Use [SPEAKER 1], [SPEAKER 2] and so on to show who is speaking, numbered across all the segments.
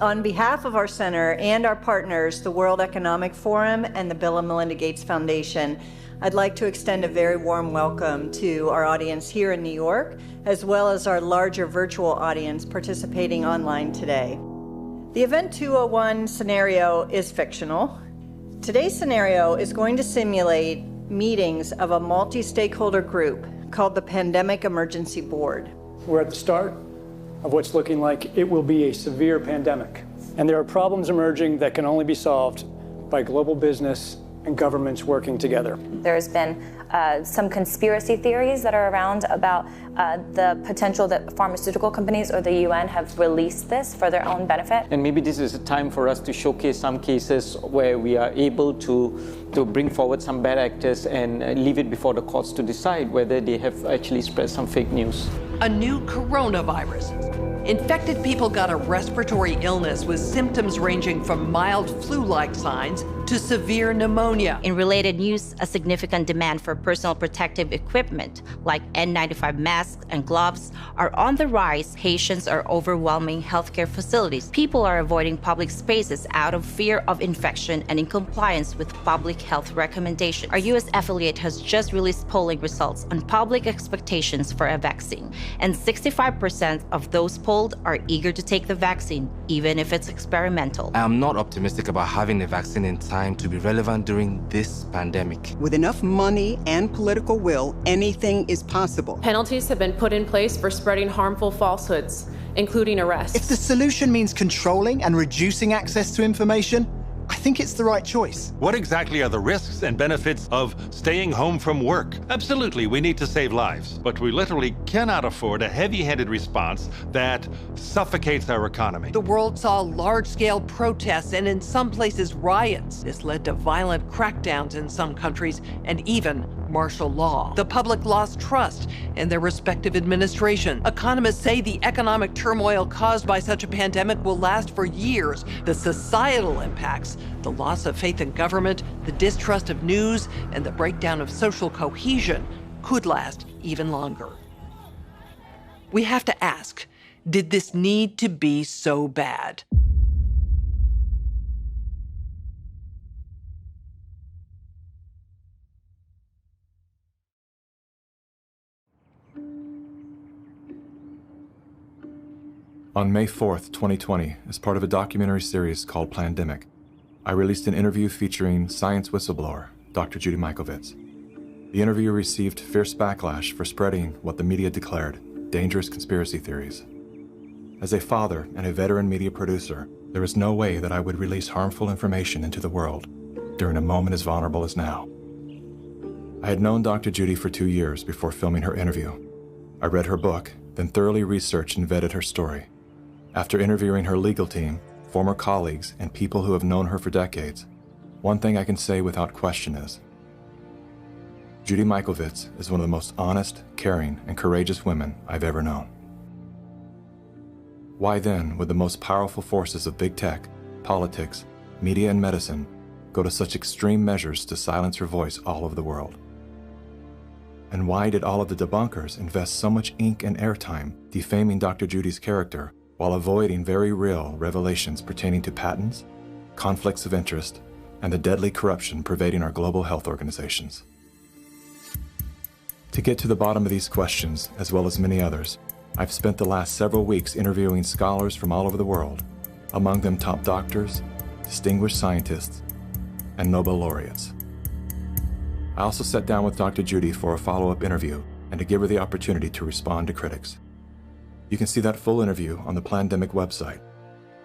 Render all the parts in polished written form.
[SPEAKER 1] On behalf of our center and our partners, the World Economic Forum and the Bill and Melinda Gates Foundation, I'd like to extend a very warm welcome to our audience here in New York, as well as our larger virtual audience participating online today. The Event 201 scenario is fictional. Today's scenario is going to simulate meetings of a multi-stakeholder group called the Pandemic Emergency Board.
[SPEAKER 2] We're at the start of what's looking like it will be a severe pandemic. And there are problems emerging that can only be solved by global business and governments working together.
[SPEAKER 3] There's been some conspiracy theories that are around about the potential that pharmaceutical companies or the UN have released this for their own benefit.
[SPEAKER 4] And maybe this is a time for us to showcase some cases where we are able to bring forward some bad actors and leave it before the courts to decide whether they have actually spread some fake news.
[SPEAKER 5] A new coronavirus. Infected people got a respiratory illness with symptoms ranging from mild flu-like signs to severe pneumonia.
[SPEAKER 6] In related news, a significant demand for personal protective equipment like N95 masks and gloves are on the rise. Patients are overwhelming healthcare facilities. People are avoiding public spaces out of fear of infection and in compliance with public health recommendations. Our U.S. affiliate has just released polling results on public expectations for a vaccine, and 65% of those polled are eager to take the vaccine, even if it's experimental.
[SPEAKER 7] I am not optimistic about having the vaccine in time to be relevant during this pandemic.
[SPEAKER 8] With enough money and political will, anything is possible.
[SPEAKER 9] Penalties have been put in place for spreading harmful falsehoods, including arrests.
[SPEAKER 10] If the solution means controlling and reducing access to information, I think it's the right choice.
[SPEAKER 11] What exactly are the risks and benefits of staying home from work? Absolutely, we need to save lives, but we literally cannot afford a heavy-handed response that suffocates our economy.
[SPEAKER 5] The world saw large-scale protests and in some places riots. This led to violent crackdowns in some countries and even martial law. The public lost trust in their respective administration. Economists say the economic turmoil caused by such a pandemic will last for years. The societal impacts, the loss of faith in government, the distrust of news, and the breakdown of social cohesion could last even longer. We have to ask, did this need to be so bad?
[SPEAKER 12] On May 4th, 2020, as part of a documentary series called Plandemic, I released an interview featuring science whistleblower, Dr. Judy Mikovits. The interview received fierce backlash for spreading what the media declared dangerous conspiracy theories. As a father and a veteran media producer, there is no way that I would release harmful information into the world during a moment as vulnerable as now. I had known Dr. Judy for 2 years before filming her interview. I read her book, then thoroughly researched and vetted her story. After interviewing her legal team, former colleagues, and people who have known her for decades, one thing I can say without question is, Judy Mikovits is one of the most honest, caring, and courageous women I've ever known. Why then would the most powerful forces of big tech, politics, media, and medicine go to such extreme measures to silence her voice all over the world? And why did all of the debunkers invest so much ink and airtime defaming Dr. Judy's character while avoiding very real revelations pertaining to patents, conflicts of interest, and the deadly corruption pervading our global health organizations? To get to the bottom of these questions, as well as many others, I've spent the last several weeks interviewing scholars from all over the world, among them top doctors, distinguished scientists, and Nobel laureates. I also sat down with Dr. Judy for a follow-up interview and to give her the opportunity to respond to critics. You can see that full interview on the Plandemic website.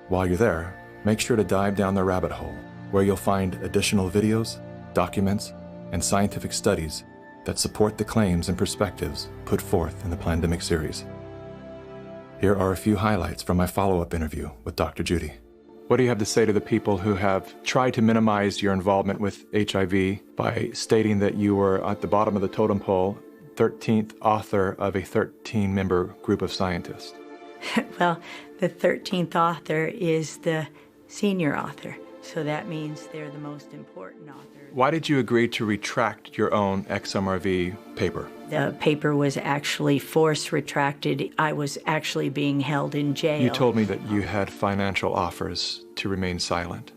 [SPEAKER 12] While you're there, make sure to dive down the rabbit hole, where you'll find additional videos, documents, and scientific studies that support the claims and perspectives put forth in the Plandemic series. Here are a few highlights from my follow-up interview with Dr. Judy. What do you have to say to the people who have tried to minimize your involvement with HIV by stating that you were at the bottom of the totem pole, 13th author of a 13-member group of scientists?
[SPEAKER 1] Well, the 13th author is the senior author.
[SPEAKER 13] So that means they're the most important author.
[SPEAKER 12] Why did you agree to retract your own XMRV paper?
[SPEAKER 13] The paper was actually force retracted. I was actually being held in jail.
[SPEAKER 12] You told me that you had financial offers to remain silent.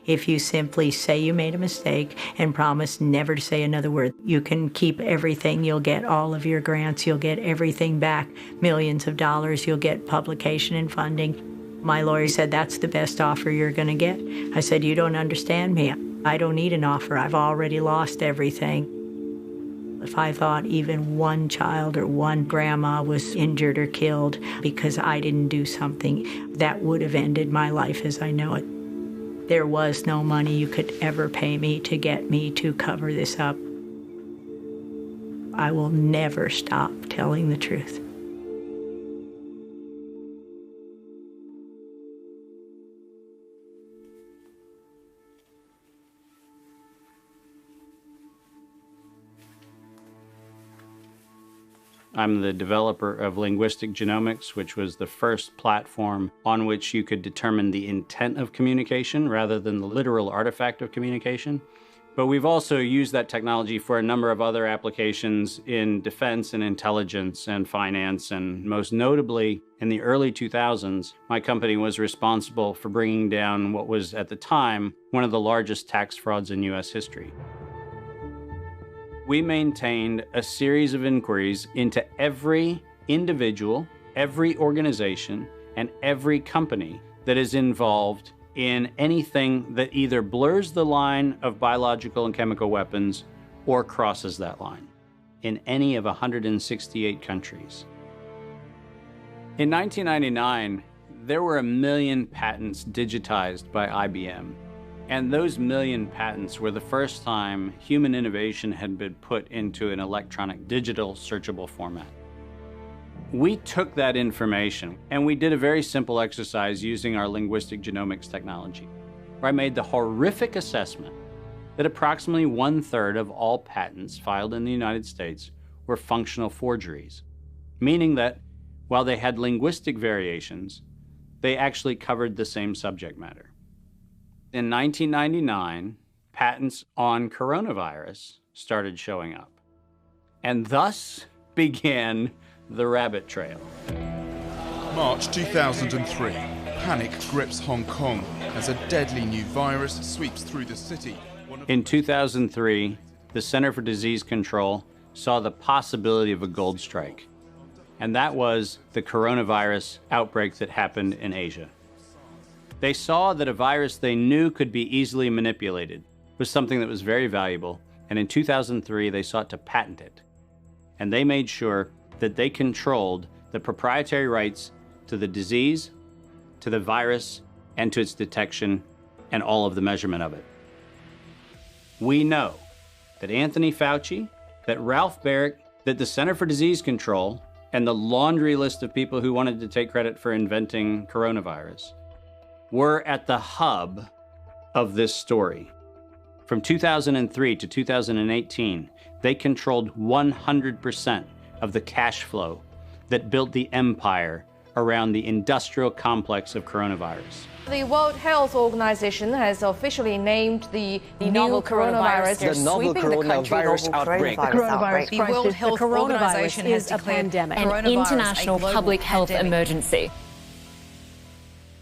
[SPEAKER 13] If you simply say you made a mistake and promise never to say another word, you can keep everything. You'll get all of your grants. You'll get everything back, millions of dollars. You'll get publication and funding. My lawyer said, that's the best offer you're going to get. I said, you don't understand me. I don't need an offer. I've already lost everything. If I thought even one child or one grandma was injured or killed because I didn't do something, that would have ended my life as I know it. There was no money you could ever pay me to get me to cover this up. I will never stop telling the truth.
[SPEAKER 14] I'm the developer of Linguistic Genomics, which was the first platform on which you could determine the intent of communication rather than the literal artifact of communication. But we've also used that technology for a number of other applications in defense and intelligence and finance, and most notably, in the early 2000s, my company was responsible for bringing down what was, at the time, one of the largest tax frauds in US history. We maintained a series of inquiries into every individual, every organization, and every company that is involved in anything that either blurs the line of biological and chemical weapons or crosses that line in any of 168 countries. In 1999, there were 1 million patents digitized by IBM. And those 1 million patents were the first time human innovation had been put into an electronic digital searchable format. We took that information and we did a very simple exercise using our linguistic genomics technology, where I made the horrific assessment that approximately 1/3 of all patents filed in the United States were functional forgeries, meaning that while they had linguistic variations, they actually covered the same subject matter. In 1999, patents on coronavirus started showing up, and thus began the rabbit trail.
[SPEAKER 15] March 2003, panic grips Hong Kong as a deadly new virus sweeps through the city.
[SPEAKER 14] In 2003, the Center for Disease Control saw the possibility of a gold strike, and that was the coronavirus outbreak that happened in Asia. They saw that a virus they knew could be easily manipulated was something that was very valuable, and in 2003 they sought to patent it. And they made sure that they controlled the proprietary rights to the disease, to the virus, and to its detection, and all of the measurement of it. We know that Anthony Fauci, that Ralph Baric, that the Center for Disease Control, and the laundry list of people who wanted to take credit for inventing coronavirus were at the hub of this story. From 2003 to 2018, they controlled 100% of the cash flow that built the empire around the industrial complex of coronavirus.
[SPEAKER 16] The World Health Organization has officially named the novel coronavirus
[SPEAKER 17] the novel coronavirus outbreak.
[SPEAKER 16] The World Health Organization has declared
[SPEAKER 18] an international public health emergency.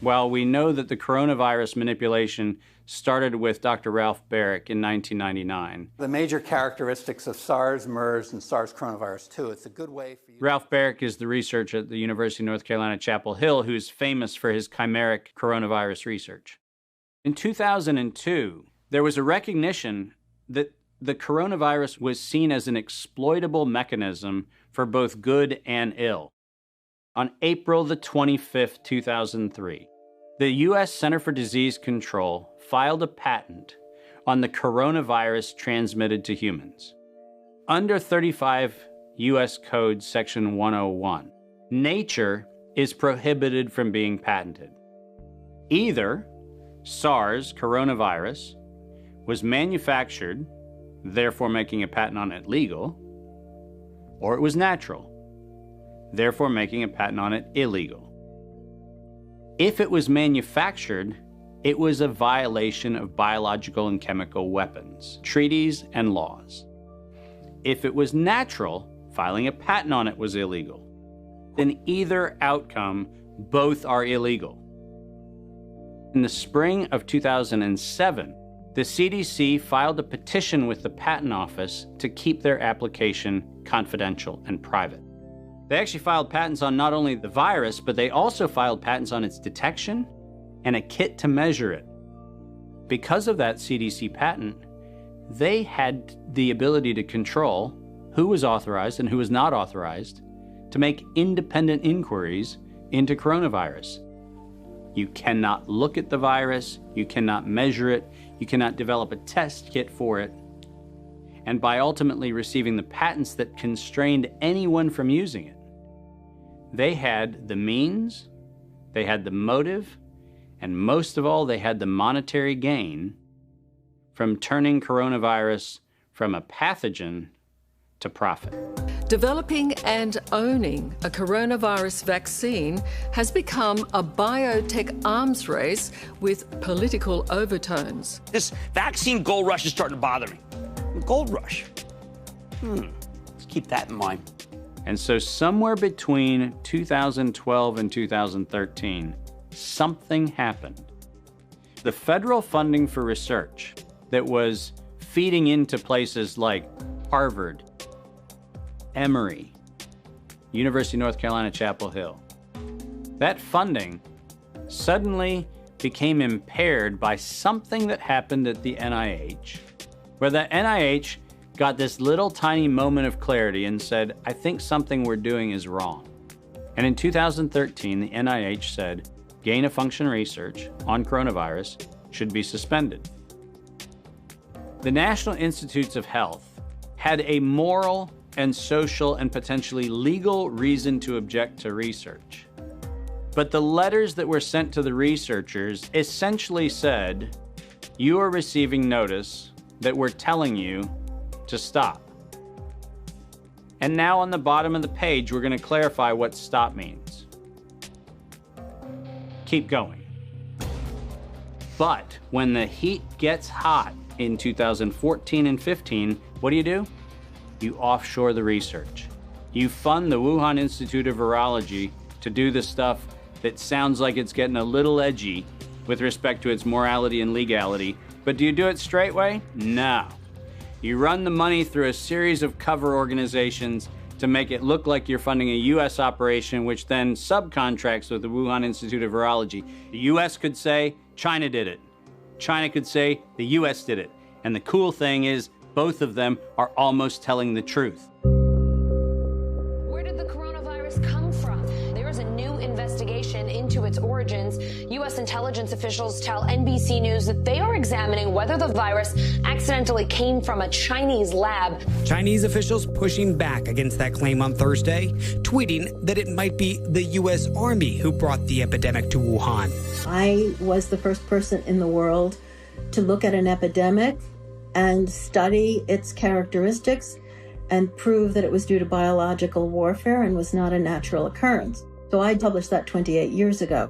[SPEAKER 14] While we know that the coronavirus manipulation started with Dr. Ralph Baric in 1999.
[SPEAKER 17] The major characteristics of SARS, MERS, and SARS coronavirus 2. It's a good way for you.
[SPEAKER 14] Ralph Baric is the researcher at the University of North Carolina, Chapel Hill, who's famous for his chimeric coronavirus research. In 2002, there was a recognition that the coronavirus was seen as an exploitable mechanism for both good and ill. On April the 25th, 2003, the U.S. Center for Disease Control filed a patent on the coronavirus transmitted to humans. Under 35 U.S. Code Section 101, nature is prohibited from being patented. Either SARS coronavirus was manufactured, therefore making a patent on it legal, or it was natural, therefore making a patent on it illegal. If it was manufactured, It was a violation of biological and chemical weapons, treaties, and laws. If it was natural, filing a patent on it was illegal. In either outcome, both are illegal. In the spring of 2007, the CDC filed a petition with the Patent Office to keep their application confidential and private. They actually filed patents on not only the virus, but they also filed patents on its detection and a kit to measure it. Because of that CDC patent, they had the ability to control who was authorized and who was not authorized to make independent inquiries into coronavirus. You cannot look at the virus, you cannot measure it, you cannot develop a test kit for it. And by ultimately receiving the patents that constrained anyone from using it, they had the means, they had the motive, and most of all, they had the monetary gain from turning coronavirus from a pathogen to profit.
[SPEAKER 19] Developing and owning a coronavirus vaccine has become a biotech arms race with political overtones.
[SPEAKER 20] This vaccine gold rush is starting to bother me. Gold rush. Let's keep that in mind.
[SPEAKER 14] And so somewhere between 2012 and 2013, something happened. The federal funding for research that was feeding into places like Harvard, Emory, University of North Carolina, Chapel Hill, that funding suddenly became impaired by something that happened at the NIH, where the NIH got this little tiny moment of clarity and said, I think something we're doing is wrong. And in 2013, the NIH said, gain-of-function research on coronavirus should be suspended. The National Institutes of Health had a moral and social and potentially legal reason to object to research. But the letters that were sent to the researchers essentially said, you are receiving notice that we're telling you to stop. And now on the bottom of the page, we're going to clarify what stop means. Keep going. But when the heat gets hot in 2014 and 15, what do? You offshore the research. You fund the Wuhan Institute of Virology to do the stuff that sounds like it's getting a little edgy with respect to its morality and legality. But do you do it straight way? No. You run the money through a series of cover organizations to make it look like you're funding a U.S. operation, which then subcontracts with the Wuhan Institute of Virology. The U.S. could say, China did it. China could say, the U.S. did it. And the cool thing is, both of them are almost telling the truth.
[SPEAKER 18] Where did the coronavirus come from? There is a new investigation into its origins. U.S. intelligence officials tell NBC News that they are examining whether the virus accidentally came from a Chinese lab.
[SPEAKER 21] Chinese officials pushing back against that claim on Thursday, tweeting that it might be the U.S. Army who brought the epidemic to Wuhan.
[SPEAKER 22] I was the first person in the world to look at an epidemic and study its characteristics and prove that it was due to biological warfare and was not a natural occurrence. So I published that 28 years ago.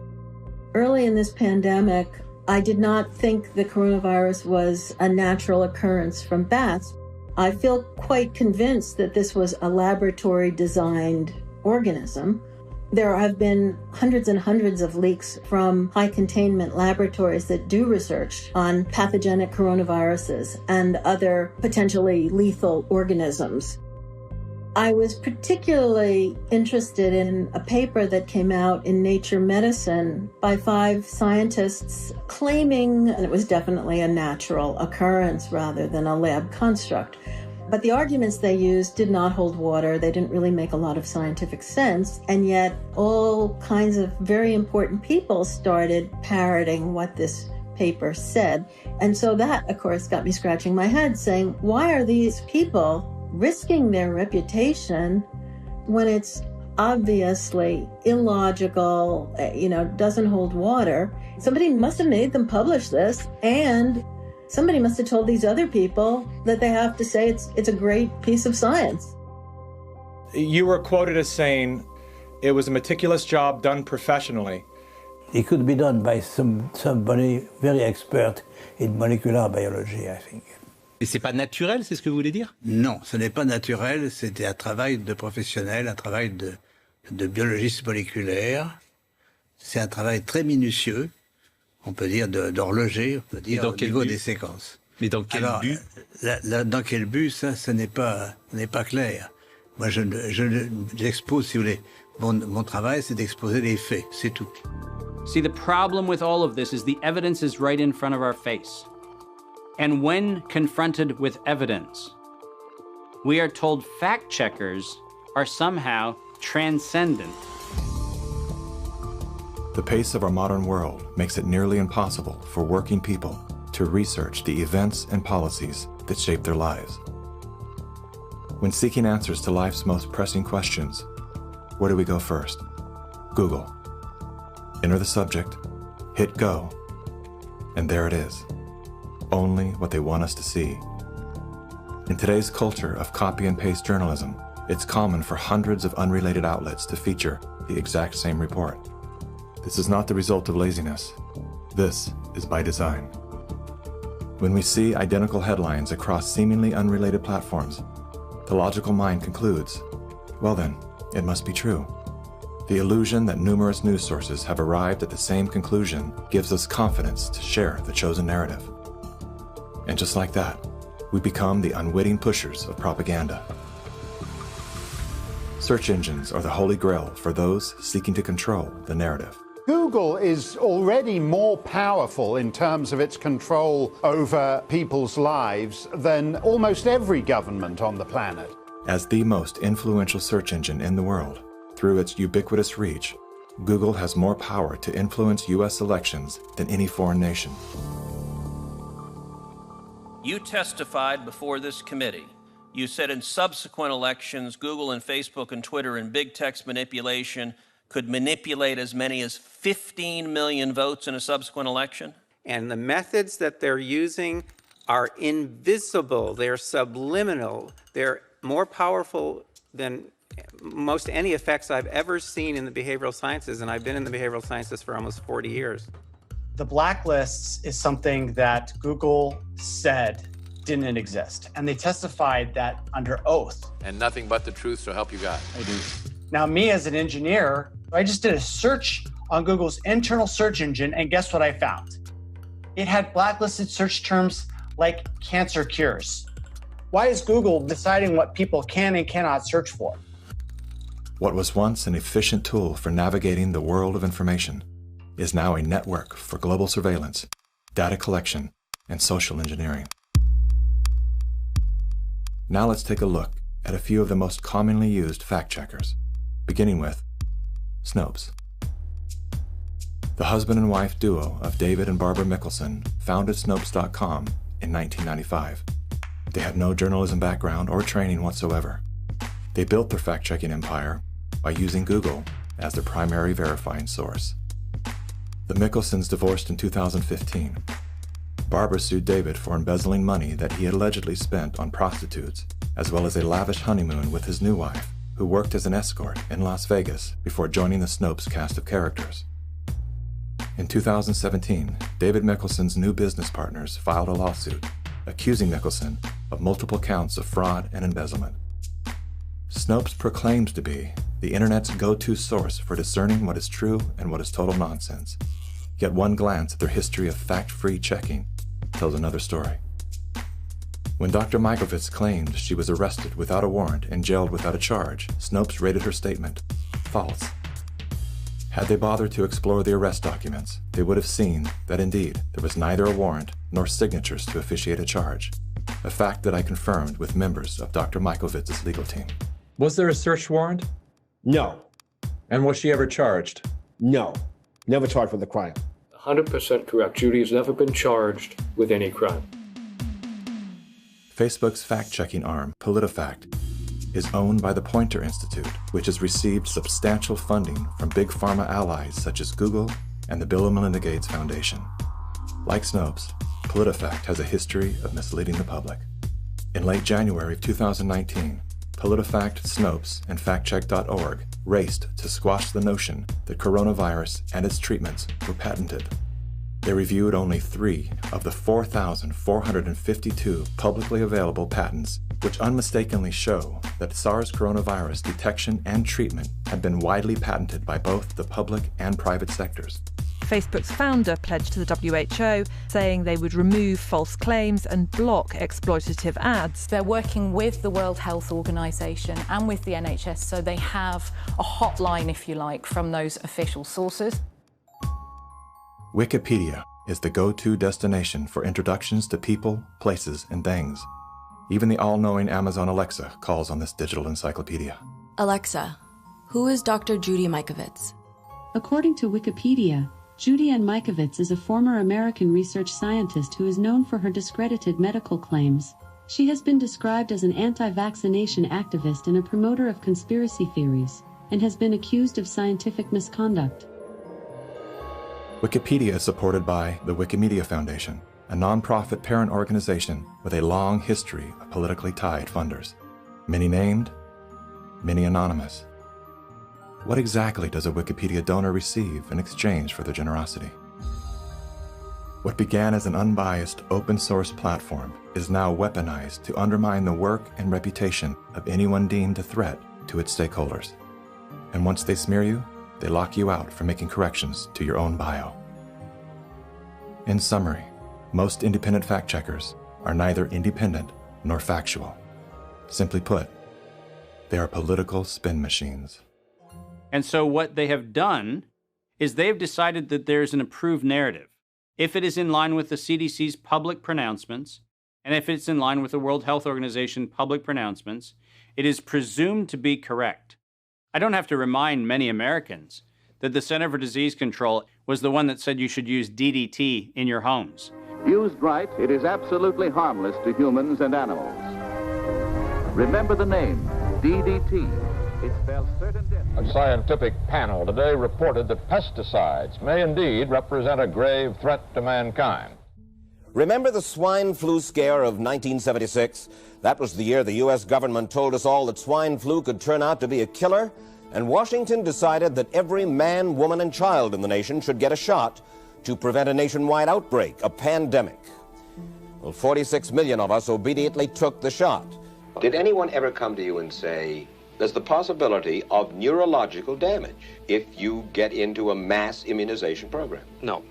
[SPEAKER 22] Early in this pandemic, I did not think the coronavirus was a natural occurrence from bats. I feel quite convinced that this was a laboratory-designed organism. There have been hundreds and hundreds of leaks from high-containment laboratories that do research on pathogenic coronaviruses and other potentially lethal organisms. I was particularly interested in a paper that came out in Nature Medicine by 5 scientists claiming, and it was definitely a natural occurrence rather than a lab construct. But the arguments they used did not hold water. They didn't really make a lot of scientific sense. And yet all kinds of very important people started parroting what this paper said. And so that, of course, got me scratching my head saying, why are these people risking their reputation when it's obviously illogical, doesn't hold water? Somebody must have made them publish this, and somebody must have told these other people that they have to say it's a great piece of science.
[SPEAKER 23] You were quoted as saying, it was a meticulous job done professionally.
[SPEAKER 2] It could be done by somebody very expert in molecular biology, I think.
[SPEAKER 3] Et c'est pas naturel, c'est ce que vous voulez dire?
[SPEAKER 2] Non, ce n'est pas naturel, c'était un travail de professionnel, un travail de biologiste moléculaire. C'est un travail très minutieux, on peut dire d'horloger, on peut dire au niveau des séquences.
[SPEAKER 3] Mais dans quel but?
[SPEAKER 2] Dans quel but, ça, ce n'est pas clair. Moi, j'expose, si vous voulez, mon travail, c'est d'exposer les faits, c'est tout.
[SPEAKER 14] See, the problem with all of this is the evidence is right in front of our face. And when confronted with evidence, we are told fact checkers are somehow transcendent.
[SPEAKER 12] The pace of our modern world makes it nearly impossible for working people to research the events and policies that shape their lives. When seeking answers to life's most pressing questions, where do we go first? Google. Enter the subject, hit go, and there it is. Only what they want us to see. In today's culture of copy and paste journalism, it's common for hundreds of unrelated outlets to feature the exact same report. This is not the result of laziness. This is by design. When we see identical headlines across seemingly unrelated platforms, the logical mind concludes, well then, it must be true. The illusion that numerous news sources have arrived at the same conclusion gives us confidence to share the chosen narrative. And just like that, we become the unwitting pushers of propaganda. Search engines are the holy grail for those seeking to control the narrative.
[SPEAKER 23] Google is already more powerful in terms of its control over people's lives than almost every government on the planet.
[SPEAKER 12] As the most influential search engine in the world, through its ubiquitous reach, Google has more power to influence U.S. elections than any foreign nation.
[SPEAKER 24] You testified before this committee. You said in subsequent elections, Google and Facebook and Twitter and big text manipulation could manipulate as many as 15 million votes in a subsequent election?
[SPEAKER 25] And the methods that they're using are invisible, they're subliminal, they're more powerful than most any effects I've ever seen in the behavioral sciences, and I've been in the behavioral sciences for almost 40 years.
[SPEAKER 26] The blacklists is something that Google said didn't exist, and they testified that under oath.
[SPEAKER 27] And nothing but the truth, so help you God.
[SPEAKER 26] I do. Now, me as an engineer, I just did a search on Google's internal search engine, and guess what I found? It had blacklisted search terms like cancer cures. Why is Google deciding what people can and cannot search for?
[SPEAKER 12] What was once an efficient tool for navigating the world of information is now a network for global surveillance, data collection, and social engineering. Now let's take a look at a few of the most commonly used fact checkers, beginning with Snopes. The husband and wife duo of David and Barbara Mickelson founded Snopes.com in 1995. They had no journalism background or training whatsoever. They built their fact-checking empire by using Google as their primary verifying source. The Mickelsons divorced in 2015. Barbara sued David for embezzling money that he had allegedly spent on prostitutes, as well as a lavish honeymoon with his new wife, who worked as an escort in Las Vegas before joining the Snopes cast of characters. In 2017, David Mickelson's new business partners filed a lawsuit accusing Mickelson of multiple counts of fraud and embezzlement. Snopes proclaimed to be the internet's go-to source for discerning what is true and what is total nonsense. Yet one glance at their history of fact-free checking tells another story. When Dr. Mikovits claimed she was arrested without a warrant and jailed without a charge, Snopes rated her statement false. Had they bothered to explore the arrest documents, they would have seen that indeed there was neither a warrant nor signatures to officiate a charge, a fact that I confirmed with members of Dr. Mikovits' legal team.
[SPEAKER 28] Was there a search warrant?
[SPEAKER 29] No.
[SPEAKER 28] And was she ever charged?
[SPEAKER 29] No. Never charged with a crime.
[SPEAKER 30] 100% correct. Judy has never been charged with any crime.
[SPEAKER 12] Facebook's fact-checking arm, PolitiFact, is owned by the Poynter Institute, which has received substantial funding from big pharma allies such as Google and the Bill and Melinda Gates Foundation. Like Snopes, PolitiFact has a history of misleading the public. In late January of 2019, PolitiFact, Snopes, and FactCheck.org raced to squash the notion that coronavirus and its treatments were patented. They reviewed only 3 of the 4,452 publicly available patents, which unmistakably show that SARS coronavirus detection and treatment had been widely patented by both the public and private sectors.
[SPEAKER 1] Facebook's founder pledged to the WHO, saying they would remove false claims and block exploitative ads.
[SPEAKER 4] They're working with the World Health Organization and with the NHS, so they have a hotline, if you like, from those official sources.
[SPEAKER 12] Wikipedia is the go-to destination for introductions to people, places, and things. Even the all-knowing Amazon Alexa calls on this digital encyclopedia.
[SPEAKER 5] Alexa, who is Dr. Judy Mikovits?
[SPEAKER 6] According to Wikipedia, Judy Ann Mikovits is a former American research scientist who is known for her discredited medical claims. She has been described as an anti-vaccination activist and a promoter of conspiracy theories, and has been accused of scientific misconduct.
[SPEAKER 12] Wikipedia is supported by the Wikimedia Foundation, a non-profit parent organization with a long history of politically tied funders. Many named, many anonymous. What exactly does a Wikipedia donor receive in exchange for their generosity? What began as an unbiased open-source platform is now weaponized to undermine the work and reputation of anyone deemed a threat to its stakeholders. And once they smear you, they lock you out from making corrections to your own bio. In summary, most independent fact-checkers are neither independent nor factual. Simply put, they are political spin machines.
[SPEAKER 14] And so what they have done is they've decided that there's an approved narrative. If it is in line with the CDC's public pronouncements, and if it's in line with the World Health Organization public pronouncements, it is presumed to be correct. I don't have to remind many Americans that the Center for Disease Control was the one that said you should use DDT in your homes.
[SPEAKER 7] Used right, it is absolutely harmless to humans and animals. Remember the name, DDT. It spells certain death.
[SPEAKER 28] A scientific panel today reported that pesticides may indeed represent a grave threat to mankind.
[SPEAKER 8] Remember the swine flu scare of 1976? That was the year the U.S. government told us all that swine flu could turn out to be a killer, and Washington decided that every man, woman, and child in the nation should get a shot to prevent a nationwide outbreak, a pandemic. Well, 46 million of us obediently took the shot.
[SPEAKER 9] Did anyone ever come to you and say, there's the possibility of neurological damage if you get into a mass immunization program?
[SPEAKER 10] No.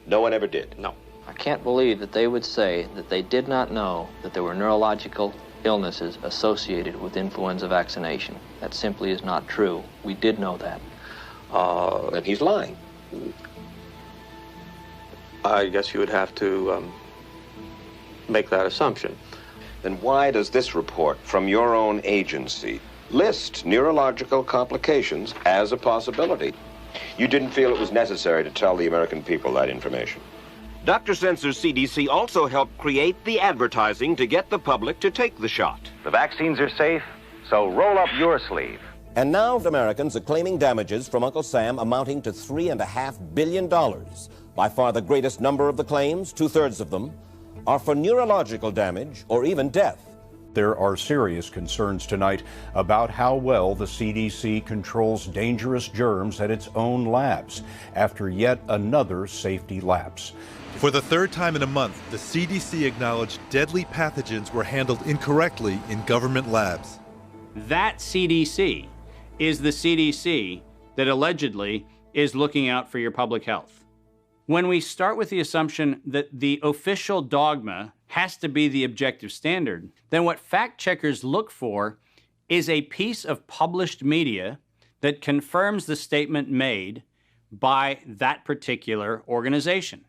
[SPEAKER 9] No one ever did?
[SPEAKER 10] No.
[SPEAKER 11] I can't believe that they would say that they did not know that there were neurological illnesses associated with influenza vaccination. That simply is not true. We did know that.
[SPEAKER 9] Then he's lying.
[SPEAKER 10] I guess you would have to make that assumption.
[SPEAKER 9] Then why does this report from your own agency list neurological complications as a possibility? You didn't feel it was necessary to tell the American people that information.
[SPEAKER 7] Dr. Sensor's CDC also helped create the advertising to get the public to take the shot.
[SPEAKER 9] The vaccines are safe, so roll up your sleeve.
[SPEAKER 8] And now Americans are claiming damages from Uncle Sam amounting to $3.5 billion. By far the greatest number of the claims, 2/3 of them, are for neurological damage or even death.
[SPEAKER 13] There are serious concerns tonight about how well the CDC controls dangerous germs at its own labs after yet another safety lapse.
[SPEAKER 31] For the third time in a month, the CDC acknowledged deadly pathogens were handled incorrectly in government labs.
[SPEAKER 14] That CDC is the CDC that allegedly is looking out for your public health. When we start with the assumption that the official dogma has to be the objective standard, then what fact checkers look for is a piece of published media that confirms the statement made by that particular organization.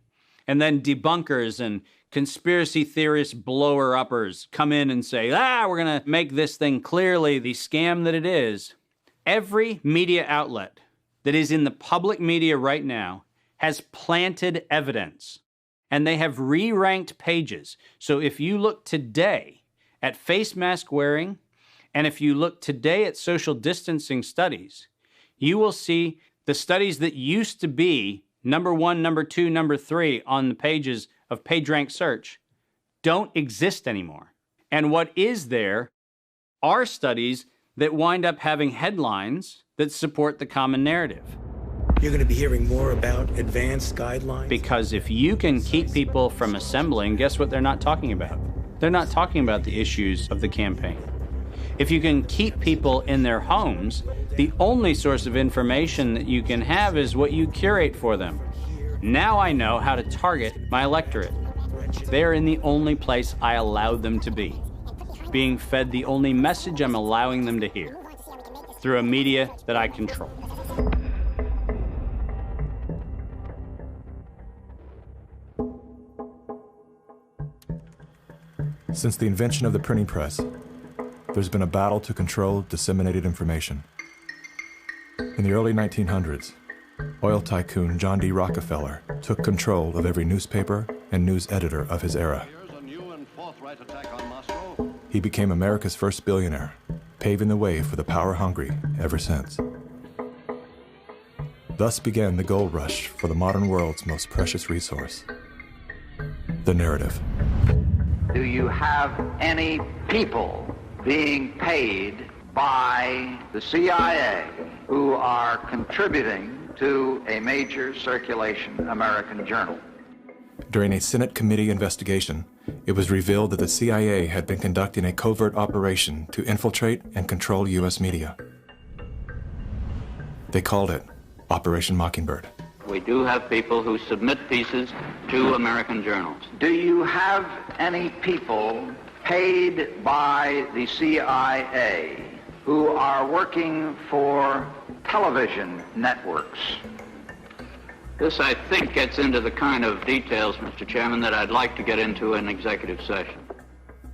[SPEAKER 14] And then debunkers and conspiracy theorist blower-uppers come in and say, we're going to make this thing clearly the scam that it is. Every media outlet that is in the public media right now has planted evidence, and they have re-ranked pages. So if you look today at face mask wearing, and if you look today at social distancing studies, you will see the studies that used to be number 1, number 2, number 3 on the pages of PageRank search don't exist anymore. And what is there are studies that wind up having headlines that support the common narrative.
[SPEAKER 2] You're going to be hearing more about advanced guidelines.
[SPEAKER 14] Because if you can keep people from assembling, guess what they're not talking about? They're not talking about the issues of the campaign. If you can keep people in their homes, the only source of information that you can have is what you curate for them. Now I know how to target my electorate. They are in the only place I allowed them to be, being fed the only message I'm allowing them to hear, through a media that I control.
[SPEAKER 12] Since the invention of the printing press, there's been a battle to control disseminated information. In the early 1900s, oil tycoon John D. Rockefeller took control of every newspaper and news editor of his era. He became America's first billionaire, paving the way for the power-hungry ever since. Thus began the gold rush for the modern world's most precious resource, the narrative.
[SPEAKER 3] Do you have any people being paid by the CIA who are contributing to a major circulation American journal?
[SPEAKER 12] During a Senate committee investigation, it was revealed that the CIA had been conducting a covert operation to infiltrate and control U.S. media. They called it Operation Mockingbird.
[SPEAKER 3] We do have people who submit pieces to American journals. Do you have any people paid by the CIA who are working for television networks? This, I think, gets into the kind of details, Mr. Chairman, that I'd like to get into in executive session.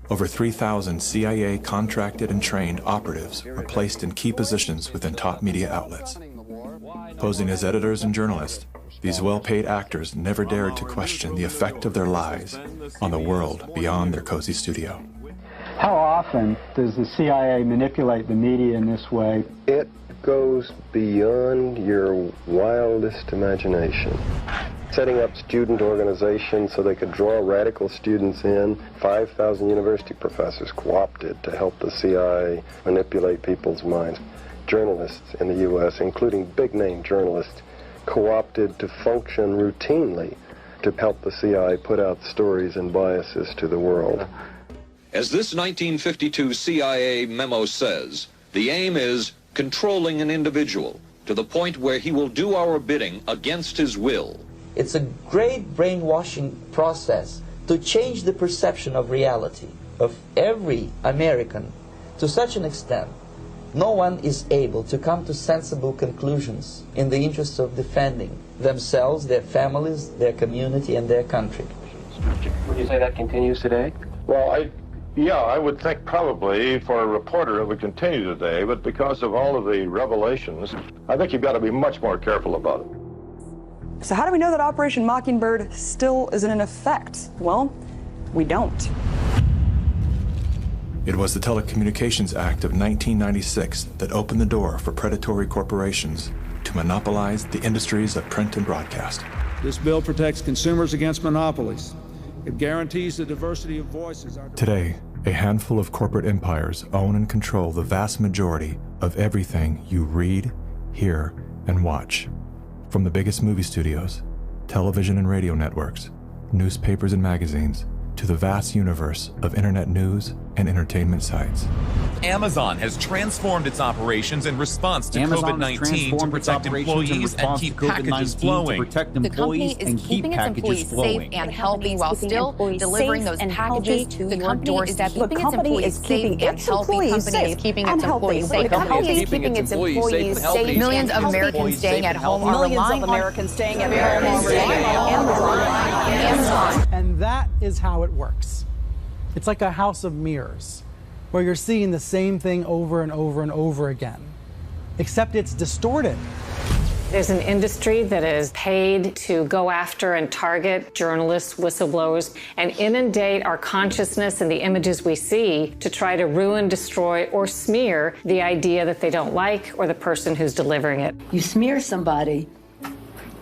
[SPEAKER 12] Over 3,000 CIA contracted and trained operatives were placed in key positions within top media outlets. Posing as editors and journalists, these well-paid actors never dared to question the effect of their lies on the world beyond their cozy studio.
[SPEAKER 15] How often does the CIA manipulate the media in this way?
[SPEAKER 16] It goes beyond your wildest imagination. Setting up student organizations so they could draw radical students in. 5,000 university professors co-opted to help the CIA manipulate people's minds. Journalists in the U.S., including big-name journalists, co-opted to function routinely to help the CIA put out stories and biases to the world.
[SPEAKER 17] As this 1952 CIA memo says, the aim is controlling an individual to the point where he will do our bidding against his will.
[SPEAKER 18] It's a great brainwashing process to change the perception of reality of every American to such an extent no one is able to come to sensible conclusions in the interest of defending themselves, their families, their community, and their country.
[SPEAKER 10] Would you say that continues today?
[SPEAKER 28] Well, I would think probably for a reporter it would continue today, but because of all of the revelations, I think you've got to be much more careful about it.
[SPEAKER 19] So how do we know that Operation Mockingbird still isn't in effect? Well, we don't.
[SPEAKER 12] It was the Telecommunications Act of 1996 that opened the door for predatory corporations to monopolize the industries of print and broadcast.
[SPEAKER 20] This bill protects consumers against monopolies. It guarantees the diversity of voices.
[SPEAKER 12] Today, a handful of corporate empires own and control the vast majority of everything you read, hear, and watch. From the biggest movie studios, television and radio networks, newspapers and magazines, to the vast universe of internet news and entertainment sites.
[SPEAKER 21] Amazon has transformed its operations in response to COVID-19 to protect employees and keep packages flowing.
[SPEAKER 22] The company is keeping its employees safe and healthy while still delivering those packages to your doorstep. The company is keeping its employees safe. The company is keeping its employees safe. Millions of Americans staying at home are relying on Amazon.
[SPEAKER 23] And that is how it works. It's like a house of mirrors, where you're seeing the same thing over and over and over again, except it's distorted.
[SPEAKER 32] There's an industry that is paid to go after and target journalists, whistleblowers, and inundate our consciousness and the images we see to try to ruin, destroy, or smear the idea that they don't like or the person who's delivering it.
[SPEAKER 33] You smear somebody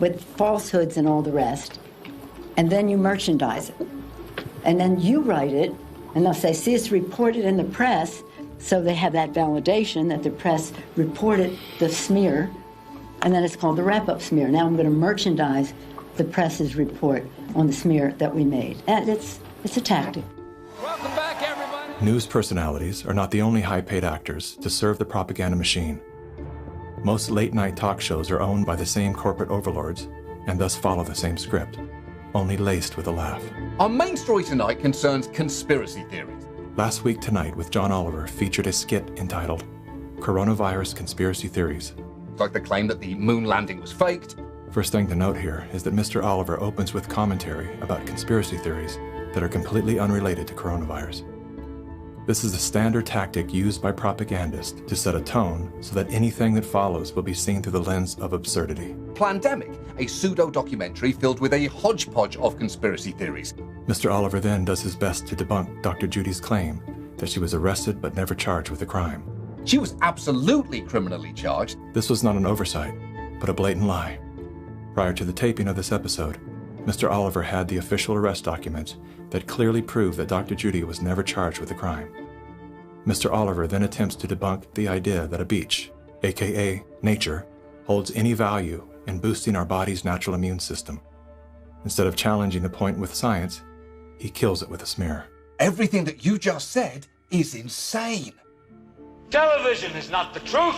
[SPEAKER 33] with falsehoods and all the rest, and then you merchandise it. And then you write it, and they'll say, see, it's reported in the press, So they have that validation that the press reported the smear, and then it's called the wrap-up smear. Now I'm going to merchandise the press's report on the smear that we made. And it's a tactic.
[SPEAKER 1] Welcome back, everybody.
[SPEAKER 12] News personalities are not the only high-paid actors to serve the propaganda machine. Most late-night talk shows are owned by the same corporate overlords and thus follow the same script, only laced with a laugh.
[SPEAKER 1] Our main story tonight concerns conspiracy theories.
[SPEAKER 12] Last Week Tonight with John Oliver featured a skit entitled Coronavirus Conspiracy Theories.
[SPEAKER 1] Like the claim that the moon landing was faked.
[SPEAKER 12] First thing to note here is that Mr. Oliver opens with commentary about conspiracy theories that are completely unrelated to coronavirus. This is a standard tactic used by propagandists to set a tone so that anything that follows will be seen through the lens of absurdity.
[SPEAKER 1] Plandemic, a pseudo-documentary filled with a hodgepodge of conspiracy theories.
[SPEAKER 12] Mr. Oliver then does his best to debunk Dr. Judy's claim that she was arrested but never charged with a crime.
[SPEAKER 1] She was absolutely criminally charged.
[SPEAKER 12] This was not an oversight, but a blatant lie. Prior to the taping of this episode, Mr. Oliver had the official arrest documents that clearly prove that Dr. Judy was never charged with a crime. Mr. Oliver then attempts to debunk the idea that a beach, aka nature, holds any value in boosting our body's natural immune system. Instead of challenging the point with science, he kills it with a smear.
[SPEAKER 1] Everything that you just said is insane.
[SPEAKER 4] Television is not the truth.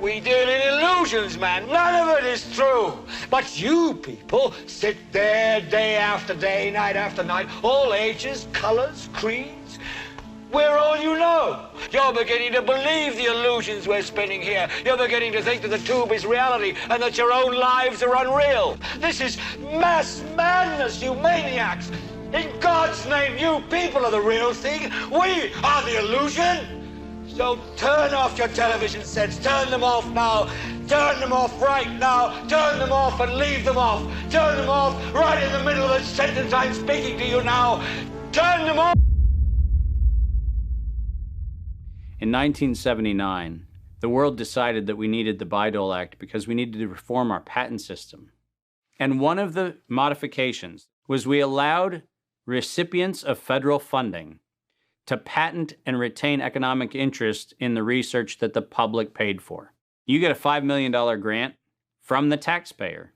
[SPEAKER 4] We deal in illusions, man. None of it is true. But you people sit there day after day, night after night, all ages, colors, creeds. We're all you know. You're beginning to believe the illusions we're spinning here. You're beginning to think that the tube is reality and that your own lives are unreal. This is mass madness, you maniacs. In God's name, you people are the real thing. We are the illusion. So turn off your television sets. Turn them off now. Turn them off right now. Turn them off and leave them off. Turn them off right in the middle of the sentence I'm speaking to you now. Turn them off.
[SPEAKER 14] In 1979, the world decided that we needed the Bayh-Dole Act because we needed to reform our patent system. And one of the modifications was we allowed recipients of federal funding to patent and retain economic interest in the research that the public paid for. You get a $5 million grant from the taxpayer,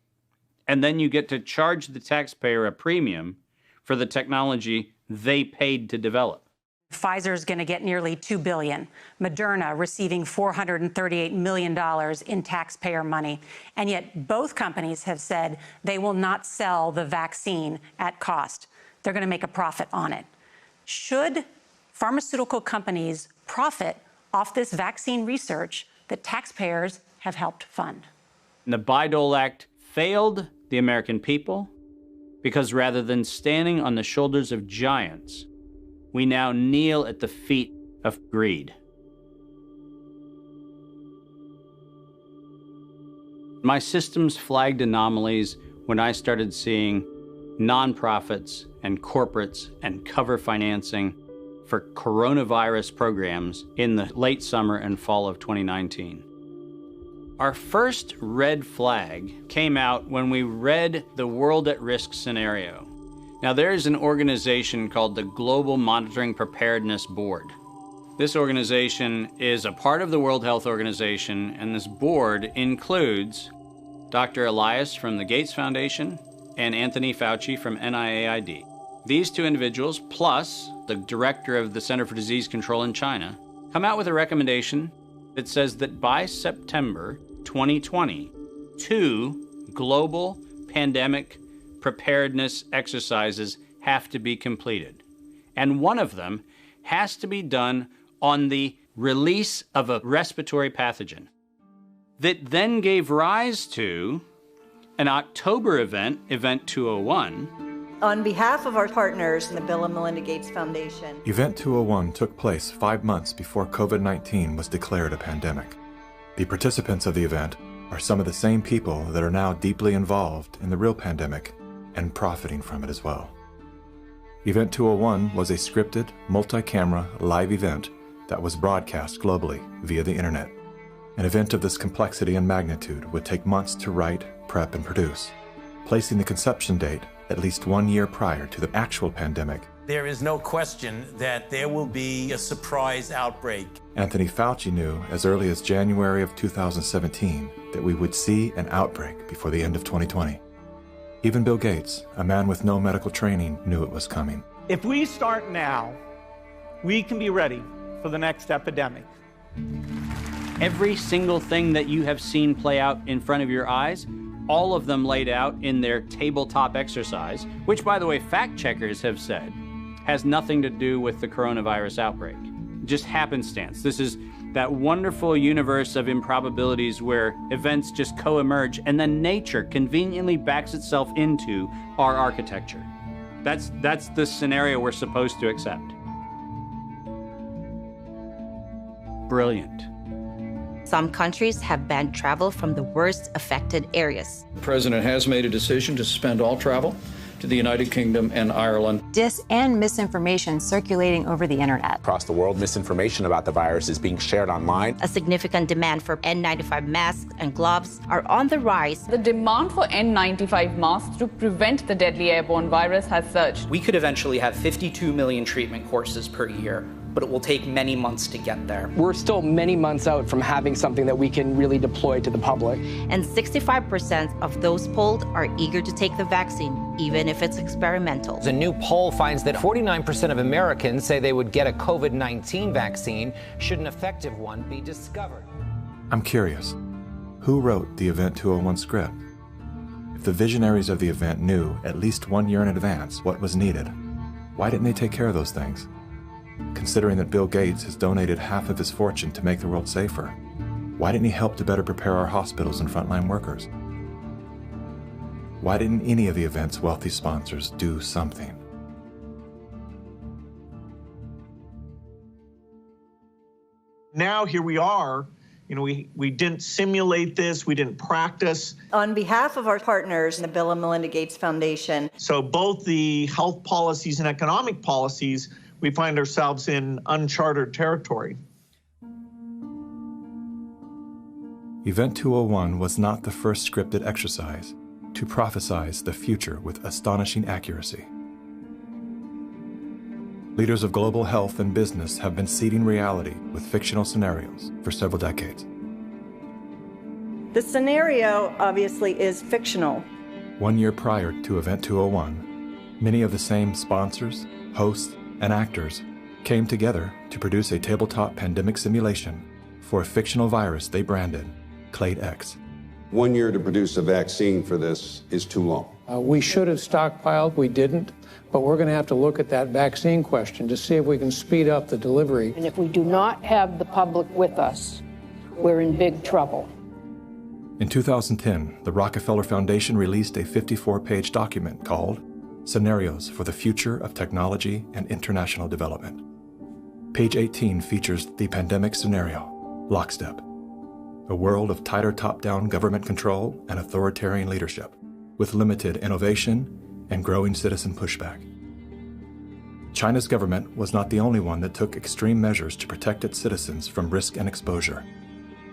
[SPEAKER 14] and then you get to charge the taxpayer a premium for the technology they paid to develop.
[SPEAKER 5] Pfizer's going to get nearly $2 billion. Moderna receiving $438 million in taxpayer money. And yet both companies have said they will not sell the vaccine at cost. They're going to make a profit on it. Should pharmaceutical companies profit off this vaccine research that taxpayers have helped fund?
[SPEAKER 14] And the Bayh-Dole Act failed the American people because rather than standing on the shoulders of giants, we now kneel at the feet of greed. My systems flagged anomalies when I started seeing nonprofits and corporates and cover financing for coronavirus programs in the late summer and fall of 2019. Our first red flag came out when we read the World at Risk scenario. Now, there is an organization called the Global Monitoring Preparedness Board. This organization is a part of the World Health Organization, and this board includes Dr. Elias from the Gates Foundation and Anthony Fauci from NIAID. These two individuals, plus the director of the Center for Disease Control in China, come out with a recommendation that says that by September 2020, 2 global pandemic preparedness exercises have to be completed. And one of them has to be done on the release of a respiratory pathogen. That then gave rise to an October event, Event 201.
[SPEAKER 6] On behalf of our partners in the Bill and Melinda Gates Foundation.
[SPEAKER 12] Event 201 took place 5 months before COVID-19 was declared a pandemic. The participants of the event are some of the same people that are now deeply involved in the real pandemic and profiting from it as well. Event 201 was a scripted, multi-camera, live event that was broadcast globally via the internet. An event of this complexity and magnitude would take months to write, prep, and produce, placing the conception date at least 1 year prior to the actual pandemic
[SPEAKER 2] There is no question that there will be a surprise outbreak.
[SPEAKER 12] Anthony Fauci knew as early as January of 2017 that we would see an outbreak before the end of 2020. Even Bill Gates, a man with no medical training, knew it was coming.
[SPEAKER 7] If we start now, we can be ready for the next epidemic.
[SPEAKER 14] Every single thing that you have seen play out in front of your eyes, all of them laid out in their tabletop exercise, which, by the way, fact checkers have said has nothing to do with the coronavirus outbreak. Just happenstance. This is that wonderful universe of improbabilities where events just co-emerge and then nature conveniently backs itself into our architecture. That's the scenario we're supposed to accept. Brilliant.
[SPEAKER 8] Some countries have banned travel from the worst affected areas.
[SPEAKER 9] The president has made a decision to suspend all travel to the United Kingdom and Ireland.
[SPEAKER 11] Dis and misinformation circulating over the internet.
[SPEAKER 13] Across the world, misinformation about the virus is being shared online.
[SPEAKER 8] A significant demand for N95 masks and gloves are on the rise.
[SPEAKER 24] The demand for N95 masks to prevent the deadly airborne virus has surged.
[SPEAKER 25] We could eventually have 52 million treatment courses per year, but it will take many months to get there.
[SPEAKER 26] We're still many months out from having something that we can really deploy to the public.
[SPEAKER 8] And 65% of those polled are eager to take the vaccine, even if it's experimental.
[SPEAKER 27] A new poll finds that 49% of Americans say they would get a COVID-19 vaccine should an effective one be discovered.
[SPEAKER 12] I'm curious, who wrote the Event 201 script? If the visionaries of the event knew at least 1 year in advance what was needed, why didn't they take care of those things? Considering that Bill Gates has donated half of his fortune to make the world safer, why didn't he help to better prepare our hospitals and frontline workers? Why didn't any of the event's wealthy sponsors do something?
[SPEAKER 7] Now here we are. You know, we didn't simulate this, we didn't practice.
[SPEAKER 6] On behalf of our partners in the Bill and Melinda Gates Foundation.
[SPEAKER 7] So both the health policies and economic policies, we find ourselves in uncharted territory.
[SPEAKER 12] Event 201 was not the first scripted exercise to prophesize the future with astonishing accuracy. Leaders of global health and business have been seeding reality with fictional scenarios for several decades.
[SPEAKER 6] The scenario, obviously, is fictional.
[SPEAKER 12] 1 year prior to Event 201, many of the same sponsors, hosts, and actors came together to produce a tabletop pandemic simulation for a fictional virus they branded Clade X.
[SPEAKER 29] 1 year to produce a vaccine for this is too long.
[SPEAKER 30] We should have stockpiled, we didn't, but we're going to have to look at that vaccine question to see if we can speed up the delivery.
[SPEAKER 31] And if we do not have the public with us, we're in big trouble.
[SPEAKER 12] In 2010, the Rockefeller Foundation released a 54-page document called Scenarios for the Future of Technology and International Development. Page 18 features the pandemic scenario, Lockstep, a world of tighter top-down government control and authoritarian leadership, with limited innovation and growing citizen pushback. China's government was not the only one that took extreme measures to protect its citizens from risk and exposure.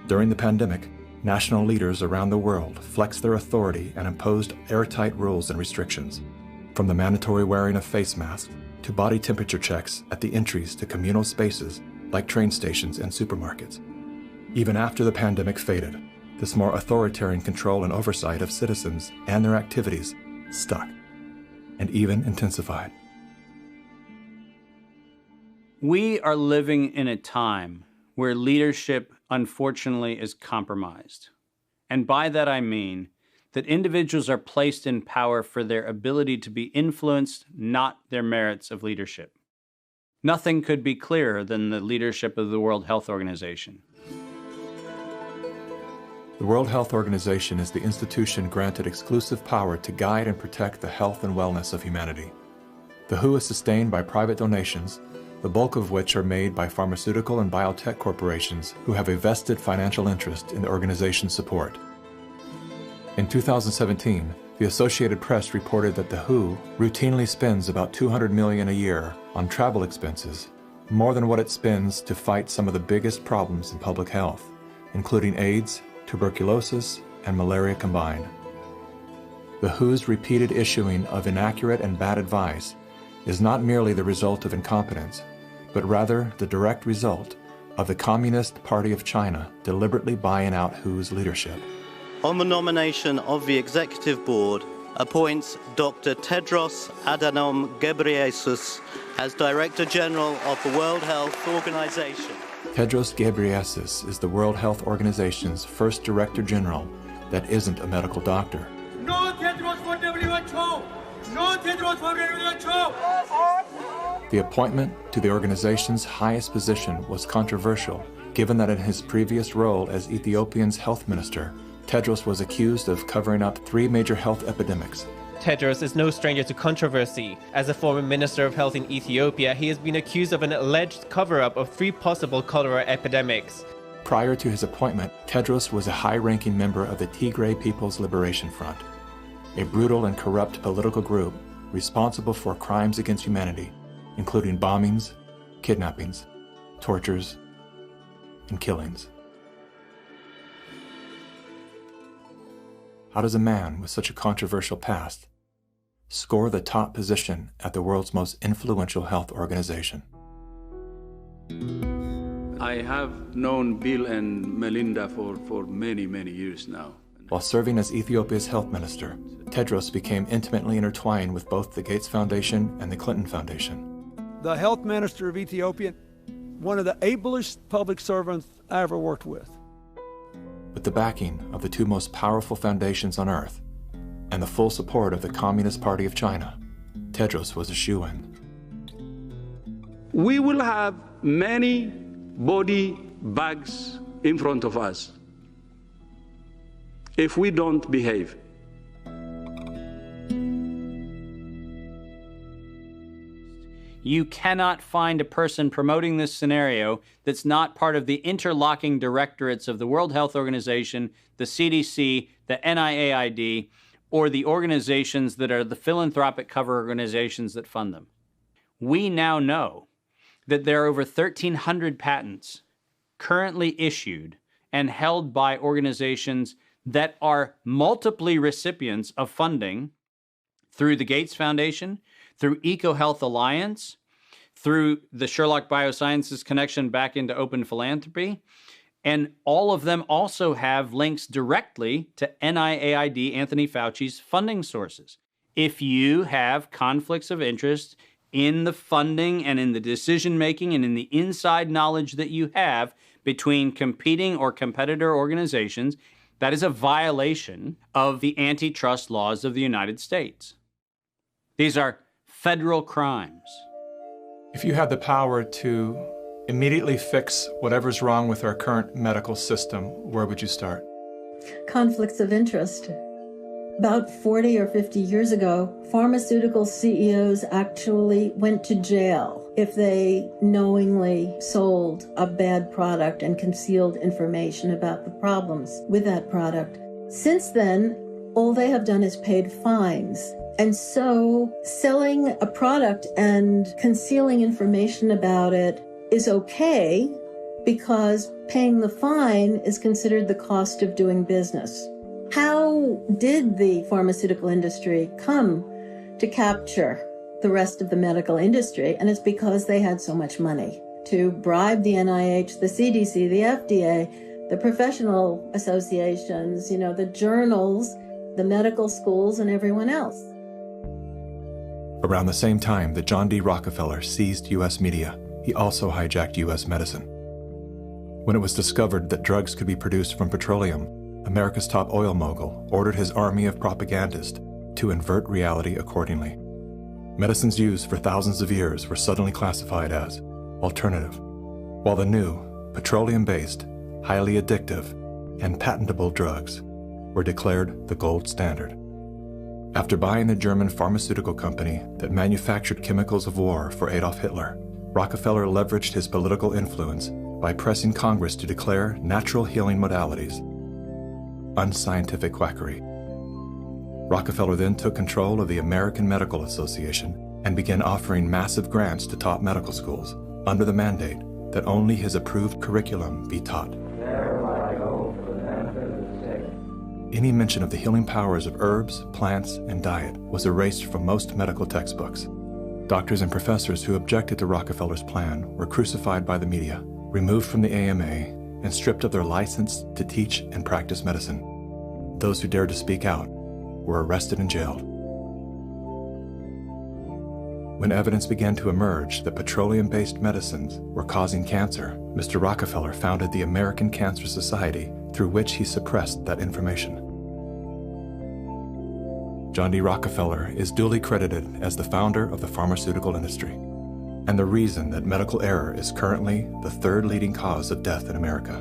[SPEAKER 12] During the pandemic, national leaders around the world flexed their authority and imposed airtight rules and restrictions, from the mandatory wearing of face masks to body temperature checks at the entries to communal spaces like train stations and supermarkets. Even after the pandemic faded, this more authoritarian control and oversight of citizens and their activities stuck and even intensified.
[SPEAKER 14] We are living in a time where leadership, unfortunately, is compromised. And by that I mean that individuals are placed in power for their ability to be influenced, not their merits of leadership. Nothing could be clearer than the leadership of the World Health Organization.
[SPEAKER 12] The World Health Organization is the institution granted exclusive power to guide and protect the health and wellness of humanity. The WHO is sustained by private donations, the bulk of which are made by pharmaceutical and biotech corporations who have a vested financial interest in the organization's support. In 2017, the Associated Press reported that the WHO routinely spends about $200 million a year on travel expenses, more than what it spends to fight some of the biggest problems in public health, including AIDS, tuberculosis, and malaria combined. The WHO's repeated issuing of inaccurate and bad advice is not merely the result of incompetence, but rather the direct result of the Communist Party of China deliberately buying out WHO's leadership.
[SPEAKER 3] On the nomination of the Executive Board, appoints Dr. Tedros Adhanom Ghebreyesus as Director General of the World Health Organization.
[SPEAKER 12] Tedros Ghebreyesus is the World Health Organization's first Director General that isn't a medical doctor.
[SPEAKER 10] No Tedros for WHO! No Tedros for WHO!
[SPEAKER 12] The appointment to the organization's highest position was controversial, given that in his previous role as Ethiopia's health minister, Tedros was accused of covering up 3 major health epidemics.
[SPEAKER 15] Tedros is no stranger to controversy. As a former Minister of Health in Ethiopia, he has been accused of an alleged cover-up of 3 possible cholera epidemics.
[SPEAKER 12] Prior to his appointment, Tedros was a high-ranking member of the Tigray People's Liberation Front, a brutal and corrupt political group responsible for crimes against humanity, including bombings, kidnappings, tortures, and killings. How does a man with such a controversial past score the top position at the world's most influential health organization?
[SPEAKER 16] I have known Bill and Melinda for many, many years now.
[SPEAKER 12] While serving as Ethiopia's health minister, Tedros became intimately intertwined with both the Gates Foundation and the Clinton Foundation.
[SPEAKER 17] The health minister of Ethiopia, one of the ablest public servants I ever worked with.
[SPEAKER 12] With the backing of the 2 most powerful foundations on earth and the full support of the Communist Party of China, Tedros was a shoo-in.
[SPEAKER 16] We will have many body bags in front of us if we don't behave.
[SPEAKER 14] You cannot find a person promoting this scenario that's not part of the interlocking directorates of the World Health Organization, the CDC, the NIAID, or the organizations that are the philanthropic cover organizations that fund them. We now know that there are over 1,300 patents currently issued and held by organizations that are multiply recipients of funding through the Gates Foundation, through EcoHealth Alliance, through the Sherlock Biosciences connection back into open philanthropy, and all of them also have links directly to NIAID, Anthony Fauci's funding sources. If you have conflicts of interest in the funding and in the decision-making and in the inside knowledge that you have between competing or competitor organizations, that is a violation of the antitrust laws of the United States. These are federal crimes.
[SPEAKER 12] If you had the power to immediately fix whatever's wrong with our current medical system, where would you start?
[SPEAKER 33] Conflicts of interest. About 40 or 50 years ago, pharmaceutical CEOs actually went to jail if they knowingly sold a bad product and concealed information about the problems with that product. Since then, all they have done is paid fines. And so selling a product and concealing information about it is okay because paying the fine is considered the cost of doing business. How did the pharmaceutical industry come to capture the rest of the medical industry? And it's because they had so much money to bribe the NIH, the CDC, the FDA, the professional associations, the journals, the medical schools, and everyone else.
[SPEAKER 12] Around the same time that John D. Rockefeller seized U.S. media, he also hijacked U.S. medicine. When it was discovered that drugs could be produced from petroleum, America's top oil mogul ordered his army of propagandists to invert reality accordingly. Medicines used for thousands of years were suddenly classified as alternative, while the new, petroleum-based, highly addictive, and patentable drugs were declared the gold standard. After buying the German pharmaceutical company that manufactured chemicals of war for Adolf Hitler, Rockefeller leveraged his political influence by pressing Congress to declare natural healing modalities unscientific quackery. Rockefeller then took control of the American Medical Association and began offering massive grants to top medical schools under the mandate that only his approved curriculum be taught. Any mention of the healing powers of herbs, plants, and diet was erased from most medical textbooks. Doctors and professors who objected to Rockefeller's plan were crucified by the media, removed from the AMA, and stripped of their license to teach and practice medicine. Those who dared to speak out were arrested and jailed. When evidence began to emerge that petroleum-based medicines were causing cancer, Mr. Rockefeller founded the American Cancer Society, through which he suppressed that information. John D. Rockefeller is duly credited as the founder of the pharmaceutical industry, and the reason that medical error is currently the third leading cause of death in America.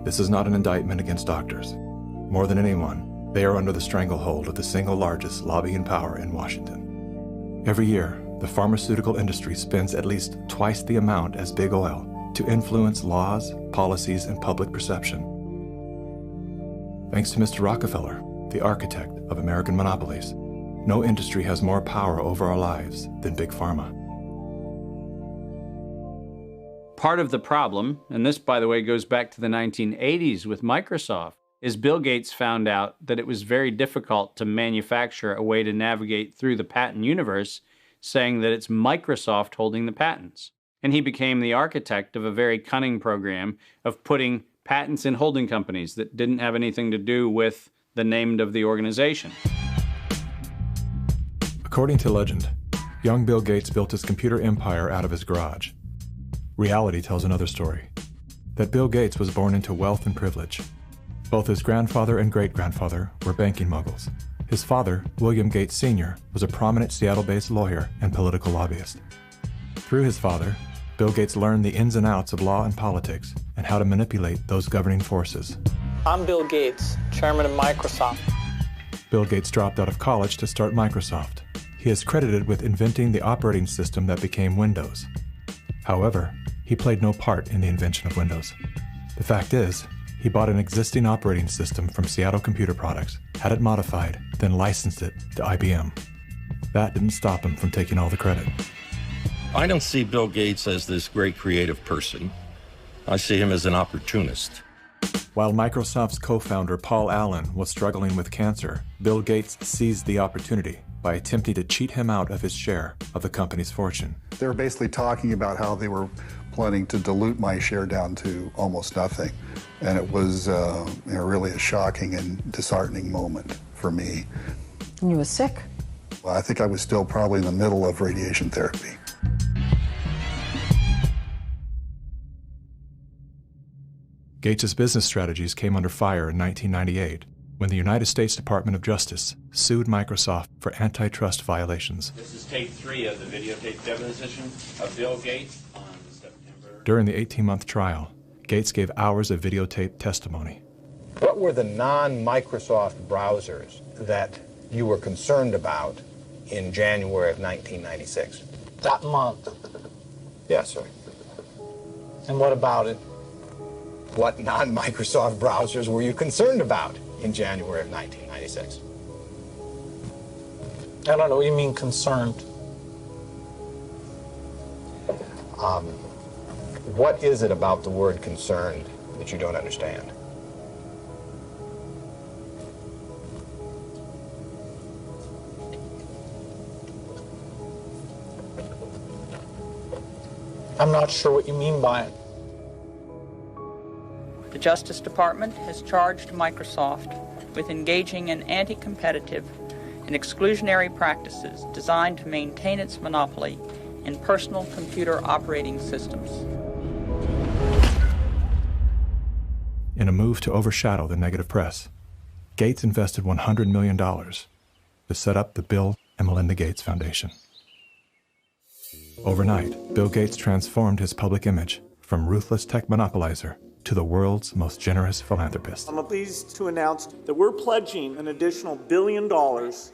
[SPEAKER 12] This is not an indictment against doctors. More than anyone, they are under the stranglehold of the single largest lobbying power in Washington. Every year, the pharmaceutical industry spends at least twice the amount as big oil to influence laws, policies, and public perception. Thanks to Mr. Rockefeller, the architect of American monopolies, no industry has more power over our lives than Big Pharma.
[SPEAKER 14] Part of the problem, and this, by the way, goes back to the 1980s with Microsoft, is Bill Gates found out that it was very difficult to manufacture a way to navigate through the patent universe, saying that it's Microsoft holding the patents. And he became the architect of a very cunning program of putting patents in holding companies that didn't have anything to do with the name of the organization.
[SPEAKER 12] According to legend, young Bill Gates built his computer empire out of his garage. Reality tells another story, that Bill Gates was born into wealth and privilege. Both his grandfather and great-grandfather were banking moguls. His father, William Gates Sr., was a prominent Seattle-based lawyer and political lobbyist. Through his father, Bill Gates learned the ins and outs of law and politics and how to manipulate those governing forces.
[SPEAKER 1] I'm Bill Gates, chairman of Microsoft.
[SPEAKER 12] Bill Gates dropped out of college to start Microsoft. He is credited with inventing the operating system that became Windows. However, he played no part in the invention of Windows. The fact is, he bought an existing operating system from Seattle Computer Products, had it modified, then licensed it to IBM. That didn't stop him from taking all the credit.
[SPEAKER 2] I don't see Bill Gates as this great creative person. I see him as an opportunist.
[SPEAKER 12] While Microsoft's co-founder Paul Allen was struggling with cancer, Bill Gates seized the opportunity by attempting to cheat him out of his share of the company's fortune.
[SPEAKER 4] They were basically talking about how they were planning to dilute my share down to almost nothing. And it was really a shocking and disheartening moment for me.
[SPEAKER 31] And you were sick?
[SPEAKER 4] Well, I think I was still probably in the middle of radiation therapy.
[SPEAKER 12] Gates' business strategies came under fire in 1998 when the United States Department of Justice sued Microsoft for antitrust violations.
[SPEAKER 14] This is tape 3 of the videotape deposition of Bill Gates on September.
[SPEAKER 12] During the 18-month trial, Gates gave hours of videotape testimony.
[SPEAKER 5] What were the non-Microsoft browsers that you were concerned about in January of 1996?
[SPEAKER 31] That month.
[SPEAKER 5] Yes, sir.
[SPEAKER 31] And what about it?
[SPEAKER 5] What non-Microsoft browsers were you concerned about in January of 1996?
[SPEAKER 31] I don't know what you mean concerned.
[SPEAKER 5] What is it about the word concerned that you don't understand?
[SPEAKER 31] I'm not sure what you mean by it.
[SPEAKER 9] The Justice Department has charged Microsoft with engaging in anti-competitive and exclusionary practices designed to maintain its monopoly in personal computer operating systems.
[SPEAKER 12] In a move to overshadow the negative press, Gates invested $100 million to set up the Bill and Melinda Gates Foundation. Overnight, Bill Gates transformed his public image from ruthless tech monopolizer to the world's most generous philanthropist.
[SPEAKER 18] I'm pleased to announce that we're pledging an additional $1 billion to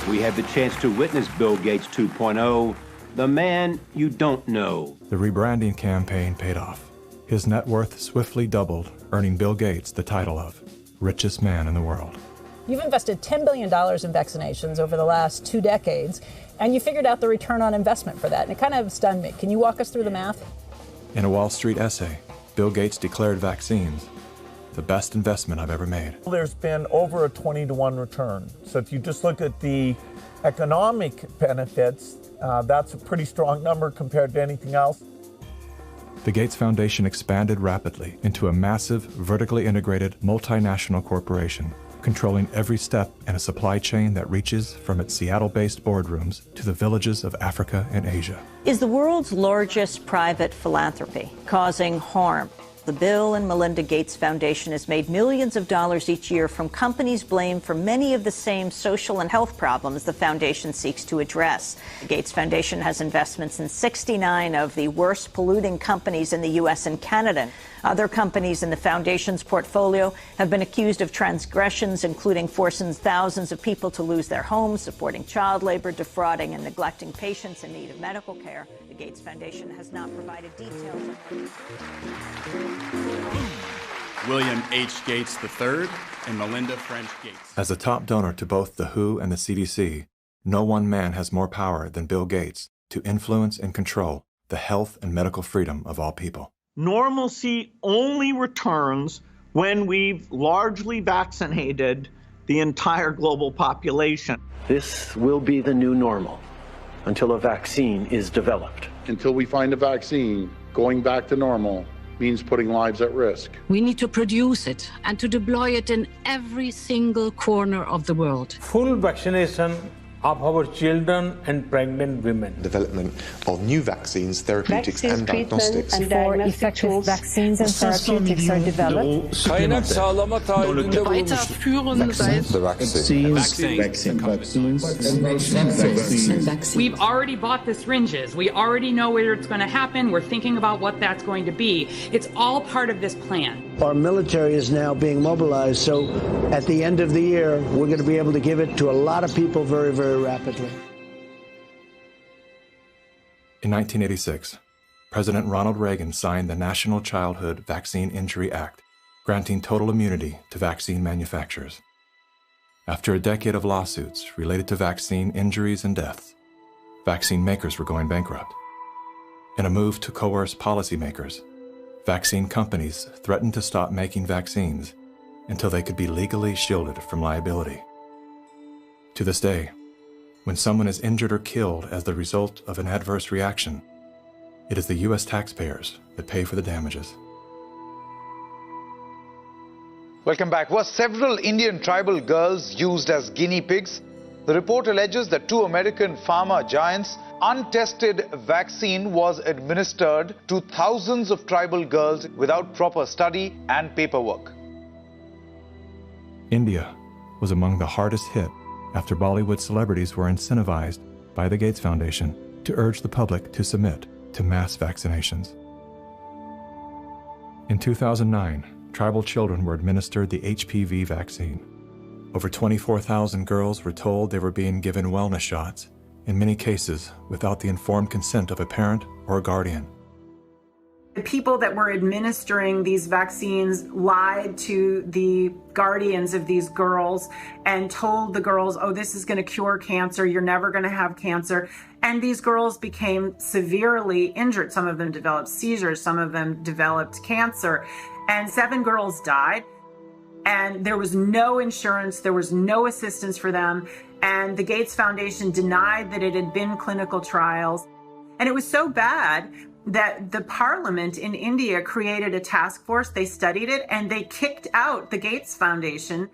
[SPEAKER 19] We had the chance to witness Bill Gates 2.0, the man you don't know.
[SPEAKER 12] The rebranding campaign paid off. His net worth swiftly doubled, earning Bill Gates the title of richest man in the world.
[SPEAKER 20] You've invested $10 billion in vaccinations over the last 2 decades, and you figured out the return on investment for that, and it kind of stunned me. Can you walk us through the math?
[SPEAKER 12] In a Wall Street essay, Bill Gates declared vaccines the best investment I've ever made.
[SPEAKER 21] There's been over a 20-to-1 return. So if you just look at the
[SPEAKER 7] economic benefits, that's a pretty strong number compared to anything else.
[SPEAKER 12] The Gates Foundation expanded rapidly into a massive, vertically integrated, multinational corporation, controlling every step in a supply chain that reaches from its Seattle-based boardrooms to the villages of Africa and Asia.
[SPEAKER 6] Is the world's largest private philanthropy causing harm? The Bill and Melinda Gates Foundation has made millions of dollars each year from companies blamed for many of the same social and health problems the foundation seeks to address. The Gates Foundation has investments in 69 of the worst polluting companies in the U.S. and Canada. Other companies in the foundation's portfolio have been accused of transgressions, including forcing thousands of people to lose their homes, supporting child labor, defrauding and neglecting patients in need of medical care. The Gates Foundation has not provided details.
[SPEAKER 8] William H. Gates III and Melinda French Gates.
[SPEAKER 12] As a top donor to both the WHO and the CDC, no one man has more power than Bill Gates to influence and control the health and medical freedom of all people.
[SPEAKER 18] Normalcy only returns when we've largely vaccinated the entire global population.
[SPEAKER 11] This will be the new normal until a vaccine is developed.
[SPEAKER 13] Until we find a vaccine, going back to normal means putting lives at risk.
[SPEAKER 31] We need to produce it and to deploy it in every single corner of the world.
[SPEAKER 10] Full vaccination of our children and pregnant women.
[SPEAKER 21] Development of new vaccines, therapeutics and diagnostics.
[SPEAKER 22] Before effective vaccines and therapeutics are developed.
[SPEAKER 9] We've already bought the syringes. We already know where it's going to happen. We're thinking about what that's going to be. It's all part of this plan.
[SPEAKER 23] Our military is now being mobilized, so at the end of the year, we're going to be able to give it to a lot of people very, very rapidly.
[SPEAKER 12] In 1986, President Ronald Reagan signed the National Childhood Vaccine Injury Act, granting total immunity to vaccine manufacturers. After a decade of lawsuits related to vaccine injuries and deaths, vaccine makers were going bankrupt. In a move to coerce policymakers, vaccine companies threatened to stop making vaccines until they could be legally shielded from liability. To this day, when someone is injured or killed as the result of an adverse reaction, it is the U.S. taxpayers that pay for the damages.
[SPEAKER 24] Welcome back. Were several Indian tribal girls used as guinea pigs? The report alleges that 2 American pharma giants' untested vaccine was administered to thousands of tribal girls without proper study and paperwork.
[SPEAKER 12] India was among the hardest hit after Bollywood celebrities were incentivized by the Gates Foundation to urge the public to submit to mass vaccinations. In 2009, tribal children were administered the HPV vaccine. Over 24,000 girls were told they were being given wellness shots, in many cases without the informed consent of a parent or a guardian.
[SPEAKER 25] The people that were administering these vaccines lied to the guardians of these girls and told the girls, oh, this is going to cure cancer, you're never going to have cancer. And these girls became severely injured. Some of them developed seizures, some of them developed cancer, and 7 girls died. And there was no insurance, there was no assistance for them. And the Gates Foundation denied that it had been clinical trials. And it was so bad that the parliament in India created a task force, they studied it, and they kicked out the Gates Foundation.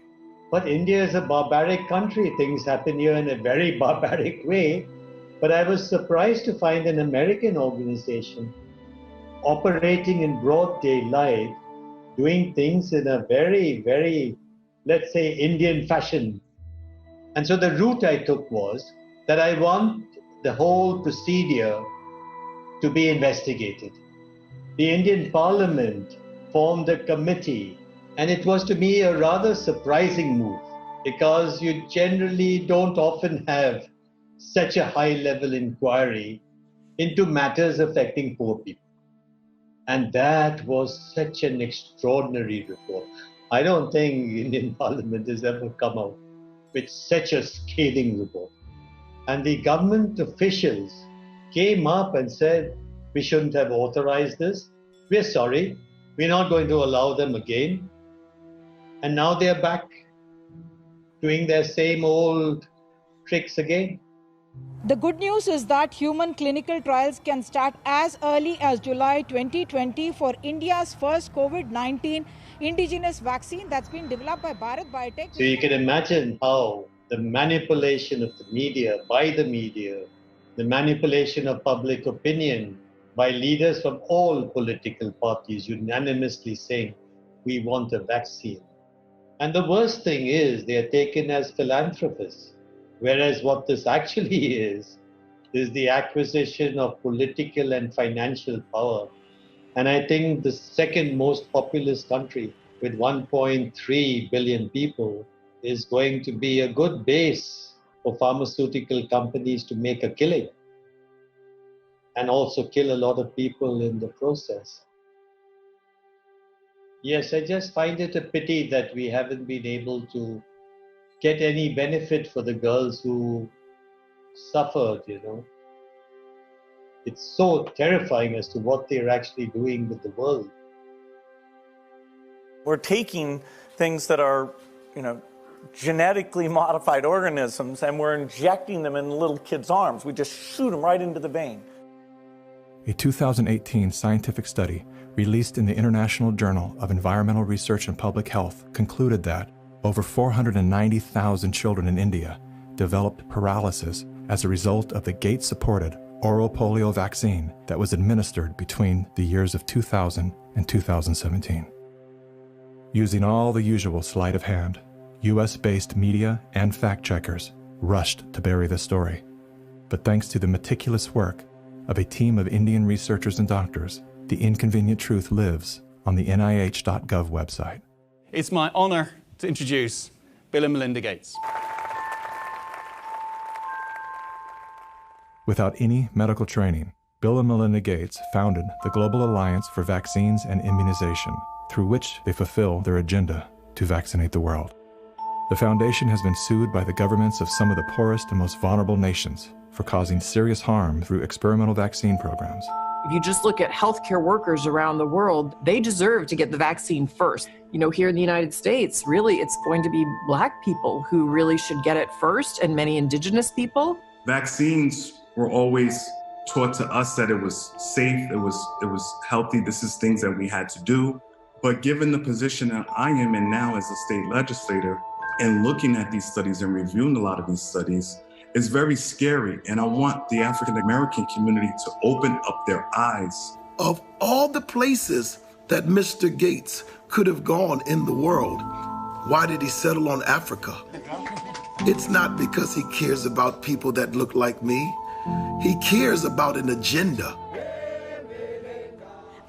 [SPEAKER 23] But India is a barbaric country. Things happen here in a very barbaric way. But I was surprised to find an American organization operating in broad daylight, doing things in a very, very, let's say, Indian fashion. And so the route I took was that I want the whole procedure to be investigated. The Indian Parliament formed a committee, and it was to me a rather surprising move because you generally don't often have such a high-level inquiry into matters affecting poor people. And that was such an extraordinary report. I don't think Indian Parliament has ever come out with such a scathing report. And the government officials came up and said, we shouldn't have authorized this. We're sorry. We're not going to allow them again. And now they're back doing their same old tricks again.
[SPEAKER 1] The good news is that human clinical trials can start as early as July 2020 for India's first COVID-19 indigenous vaccine that's been developed by Bharat Biotech.
[SPEAKER 23] So you can imagine how the manipulation of the media, by the media, the manipulation of public opinion by leaders from all political parties unanimously saying, we want a vaccine. And the worst thing is they are taken as philanthropists. Whereas what this actually is the acquisition of political and financial power. And I think the second most populous country with 1.3 billion people is going to be a good base for pharmaceutical companies to make a killing and also kill a lot of people in the process. Yes, I just find it a pity that we haven't been able to get any benefit for the girls who suffered, you know. It's so terrifying as to what they're actually doing with the world.
[SPEAKER 7] We're taking things that are, genetically modified organisms, and we're injecting them in little kids' arms. We just shoot them right into the vein.
[SPEAKER 12] A 2018 scientific study released in the International Journal of Environmental Research and Public Health concluded that over 490,000 children in India developed paralysis as a result of the Gates-supported oral polio vaccine that was administered between the years of 2000 and 2017. Using all the usual sleight of hand, US-based media and fact-checkers rushed to bury this story. But thanks to the meticulous work of a team of Indian researchers and doctors, the inconvenient truth lives on the NIH.gov website.
[SPEAKER 8] It's my honor to introduce Bill and Melinda Gates.
[SPEAKER 12] Without any medical training, Bill and Melinda Gates founded the Global Alliance for Vaccines and Immunization, through which they fulfill their agenda to vaccinate the world. The foundation has been sued by the governments of some of the poorest and most vulnerable nations for causing serious harm through experimental vaccine programs.
[SPEAKER 2] If you just look at healthcare workers around the world, they deserve to get the vaccine first. Here in the United States, really, it's going to be Black people who really should get it first, and many indigenous people.
[SPEAKER 3] Vaccines were always taught to us that it was safe, it was healthy, this is things that we had to do. But given the position that I am in now as a state legislator, and looking at these studies and reviewing a lot of these studies, it's very scary. And I want the African American community to open up their eyes.
[SPEAKER 15] Of all the places that Mr. Gates could have gone in the world, why did he settle on Africa? It's not because he cares about people that look like me. He cares about an agenda.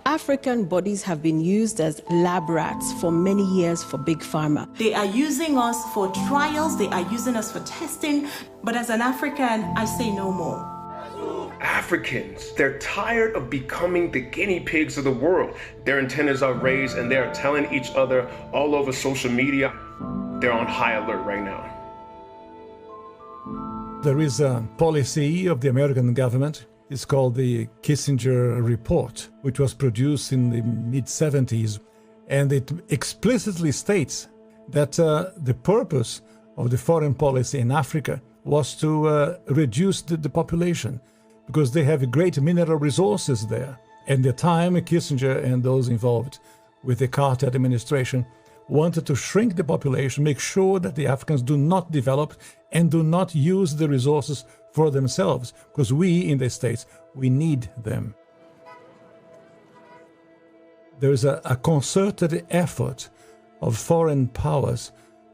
[SPEAKER 16] African bodies have been used as lab rats for many years for Big Pharma.
[SPEAKER 17] They are using us for trials, they are using us for testing, but as an African, I say no more.
[SPEAKER 26] Africans, they're tired of becoming the guinea pigs of the world. Their antennas are raised and they're telling each other all over social media. They're on high alert right now.
[SPEAKER 27] There is a policy of the American government. It's called the Kissinger Report, which was produced in the mid-70s. And it explicitly states that the purpose of the foreign policy in Africa was to reduce the population because they have great mineral resources there. At the time, Kissinger and those involved with the Carter administration wanted to shrink the population, make sure that the Africans do not develop and do not use the resources for themselves, because we in the States, we need them. There is a concerted effort of foreign powers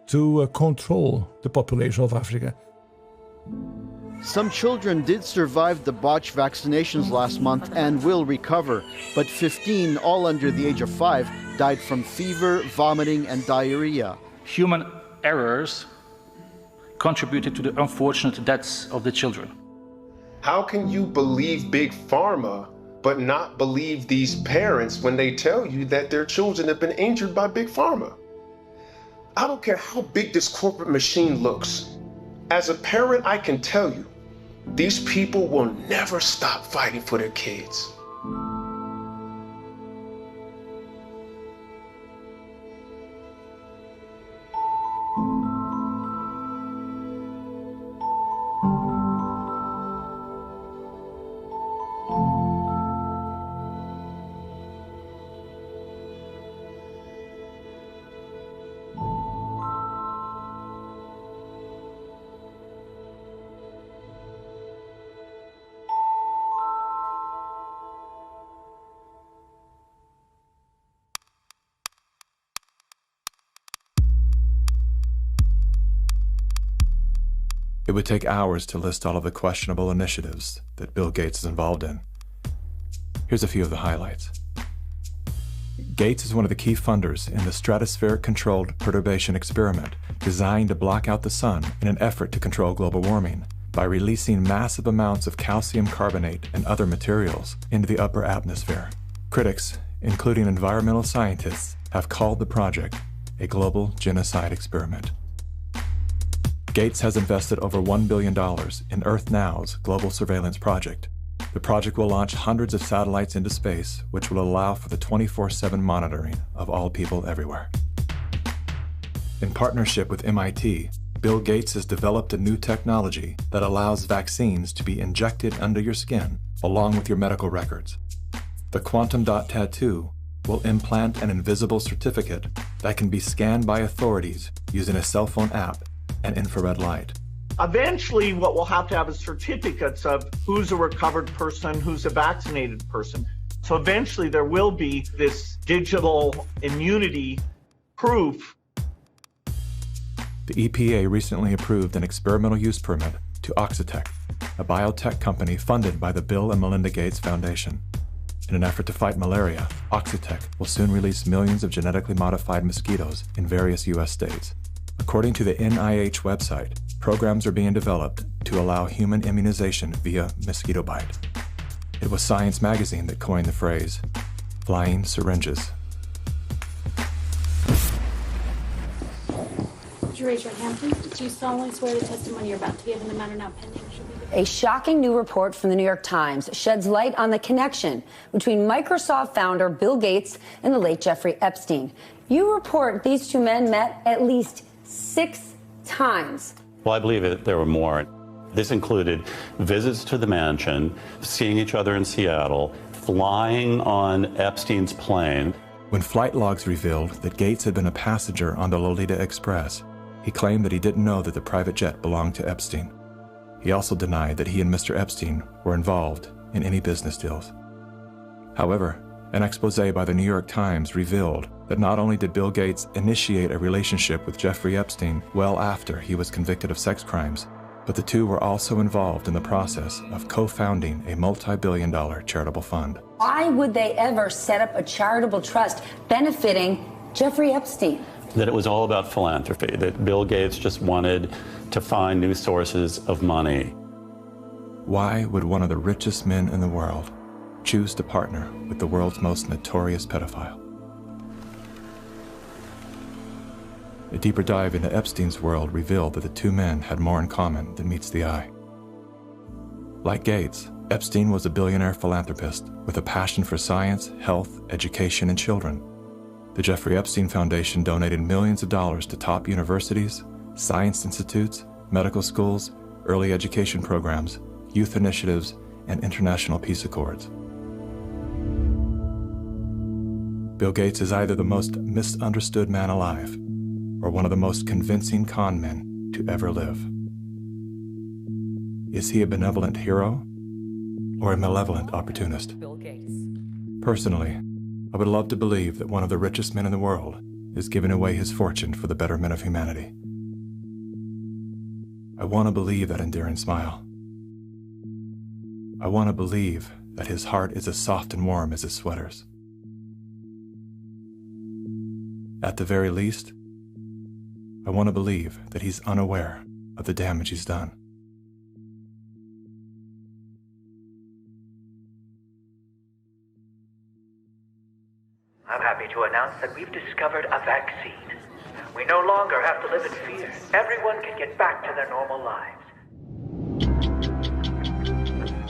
[SPEAKER 27] to control the population of Africa.
[SPEAKER 28] Some children did survive the botched vaccinations last month and will recover, but 15, all under the age of 5, died from fever, vomiting, and diarrhea.
[SPEAKER 29] Human errors contributed to the unfortunate deaths of the children.
[SPEAKER 26] How can you believe Big Pharma, but not believe these parents when they tell you that their children have been injured by Big Pharma? I don't care how big this corporate machine looks. As a parent, I can tell you, these people will never stop fighting for their kids.
[SPEAKER 12] It would take hours to list all of the questionable initiatives that Bill Gates is involved in. Here's a few of the highlights. Gates is one of the key funders in the stratospheric-controlled perturbation experiment designed to block out the sun in an effort to control global warming by releasing massive amounts of calcium carbonate and other materials into the upper atmosphere. Critics, including environmental scientists, have called the project a global genocide experiment. Gates has invested over $1 billion in Earth Now's global surveillance project. The project will launch hundreds of satellites into space, which will allow for the 24/7 monitoring of all people everywhere. In partnership with MIT, Bill Gates has developed a new technology that allows vaccines to be injected under your skin along with your medical records. The quantum dot tattoo will implant an invisible certificate that can be scanned by authorities using a cell phone app and infrared light.
[SPEAKER 4] Eventually, what we'll have is certificates of who's a recovered person, who's a vaccinated person. So eventually there will be this digital immunity proof.
[SPEAKER 12] The EPA recently approved an experimental use permit to Oxitec, a biotech company funded by the Bill and Melinda Gates Foundation. In an effort to fight malaria, Oxitec will soon release millions of genetically modified mosquitoes in various U.S. states. According to the NIH website, programs are being developed to allow human immunization via mosquito bite. It was Science magazine that coined the phrase, flying syringes.
[SPEAKER 5] Would you raise your hand, please? Do you solemnly swear the testimony you're about to give in the matter now pending should be the...
[SPEAKER 6] A shocking new report from the New York Times sheds light on the connection between Microsoft founder Bill Gates and the late Jeffrey Epstein. You report these two men met at least 6 times.
[SPEAKER 11] Well, I believe that there were more. This included visits to the mansion, seeing each other in Seattle, flying on Epstein's plane.
[SPEAKER 12] When flight logs revealed that Gates had been a passenger on the Lolita Express, he claimed that he didn't know that the private jet belonged to Epstein. He also denied that he and Mr. Epstein were involved in any business deals. However, an expose by the New York Times revealed that not only did Bill Gates initiate a relationship with Jeffrey Epstein well after he was convicted of sex crimes, but the two were also involved in the process of co-founding a multi-billion-dollar charitable fund.
[SPEAKER 6] Why would they ever set up a charitable trust benefiting Jeffrey Epstein?
[SPEAKER 11] That it was all about philanthropy, that Bill Gates just wanted to find new sources of money.
[SPEAKER 12] Why would one of the richest men in the world choose to partner with the world's most notorious pedophile? A deeper dive into Epstein's world revealed that the two men had more in common than meets the eye. Like Gates, Epstein was a billionaire philanthropist with a passion for science, health, education, and children. The Jeffrey Epstein Foundation donated millions of dollars to top universities, science institutes, medical schools, early education programs, youth initiatives, and international peace accords. Bill Gates is either the most misunderstood man alive or one of the most convincing con men to ever live. Is he a benevolent hero or a malevolent opportunist?
[SPEAKER 6] Bill Gates.
[SPEAKER 12] Personally, I would love to believe that one of the richest men in the world is giving away his fortune for the betterment of humanity. I want to believe that endearing smile. I want to believe that his heart is as soft and warm as his sweaters. At the very least, I want to believe that he's unaware of the damage he's done.
[SPEAKER 13] I'm happy to announce that we've discovered a vaccine. We no longer have to live in fear. Everyone can get back to their normal lives.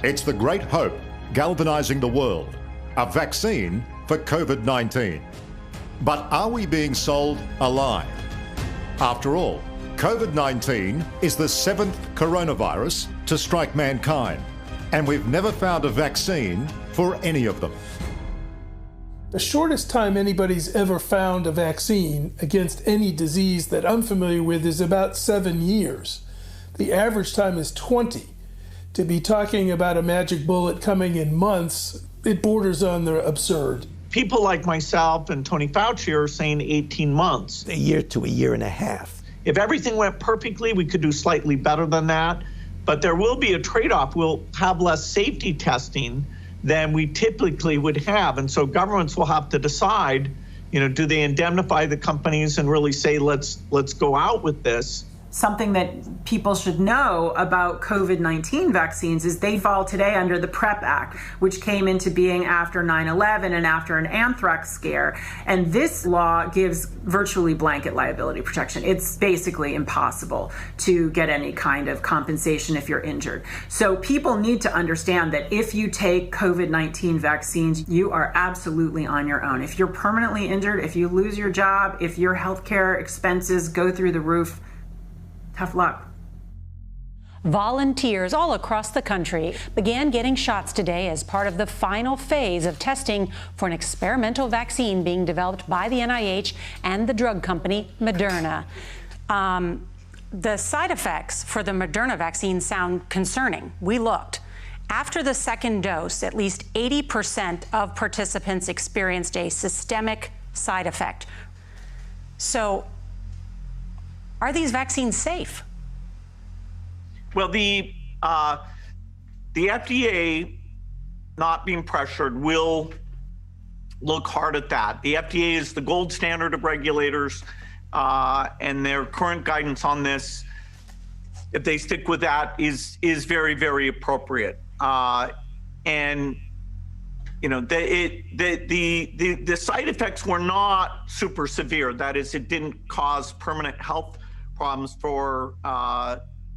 [SPEAKER 14] It's the great hope galvanizing the world. A vaccine for COVID-19. But are we being sold a lie? After all, COVID-19 is the 7th coronavirus to strike mankind, and we've never found a vaccine for any of them.
[SPEAKER 18] The shortest time anybody's ever found a vaccine against any disease that I'm familiar with is about 7 years. The average time is 20. To be talking about a magic bullet coming in months, it borders on the absurd.
[SPEAKER 4] People like myself and Tony Fauci are saying 18 months.
[SPEAKER 19] A year to a year and a half.
[SPEAKER 4] If everything went perfectly, we could do slightly better than that. But there will be a trade-off. We'll have less safety testing than we typically would have. And so governments will have to decide, do they indemnify the companies and really say, let's go out with this?
[SPEAKER 1] Something that people should know about COVID-19 vaccines is they fall today under the PrEP Act, which came into being after 9/11 and after an anthrax scare. And this law gives virtually blanket liability protection. It's basically impossible to get any kind of compensation if you're injured. So people need to understand that if you take COVID-19 vaccines, you are absolutely on your own. If you're permanently injured, if you lose your job, if your healthcare expenses go through the roof, tough luck.
[SPEAKER 9] Volunteers all across the country began getting shots today as part of the final phase of testing for an experimental vaccine being developed by the NIH and the drug company Moderna. The side effects for the Moderna vaccine sound concerning. We looked. After the second dose, at least 80% of participants experienced a systemic side effect. So, are these vaccines safe?
[SPEAKER 4] Well, the FDA, not being pressured, will look hard at that. The FDA is the gold standard of regulators, and their current guidance on this, if they stick with that, is very, very appropriate. And the side effects were not super severe. That is, it didn't cause permanent health problems for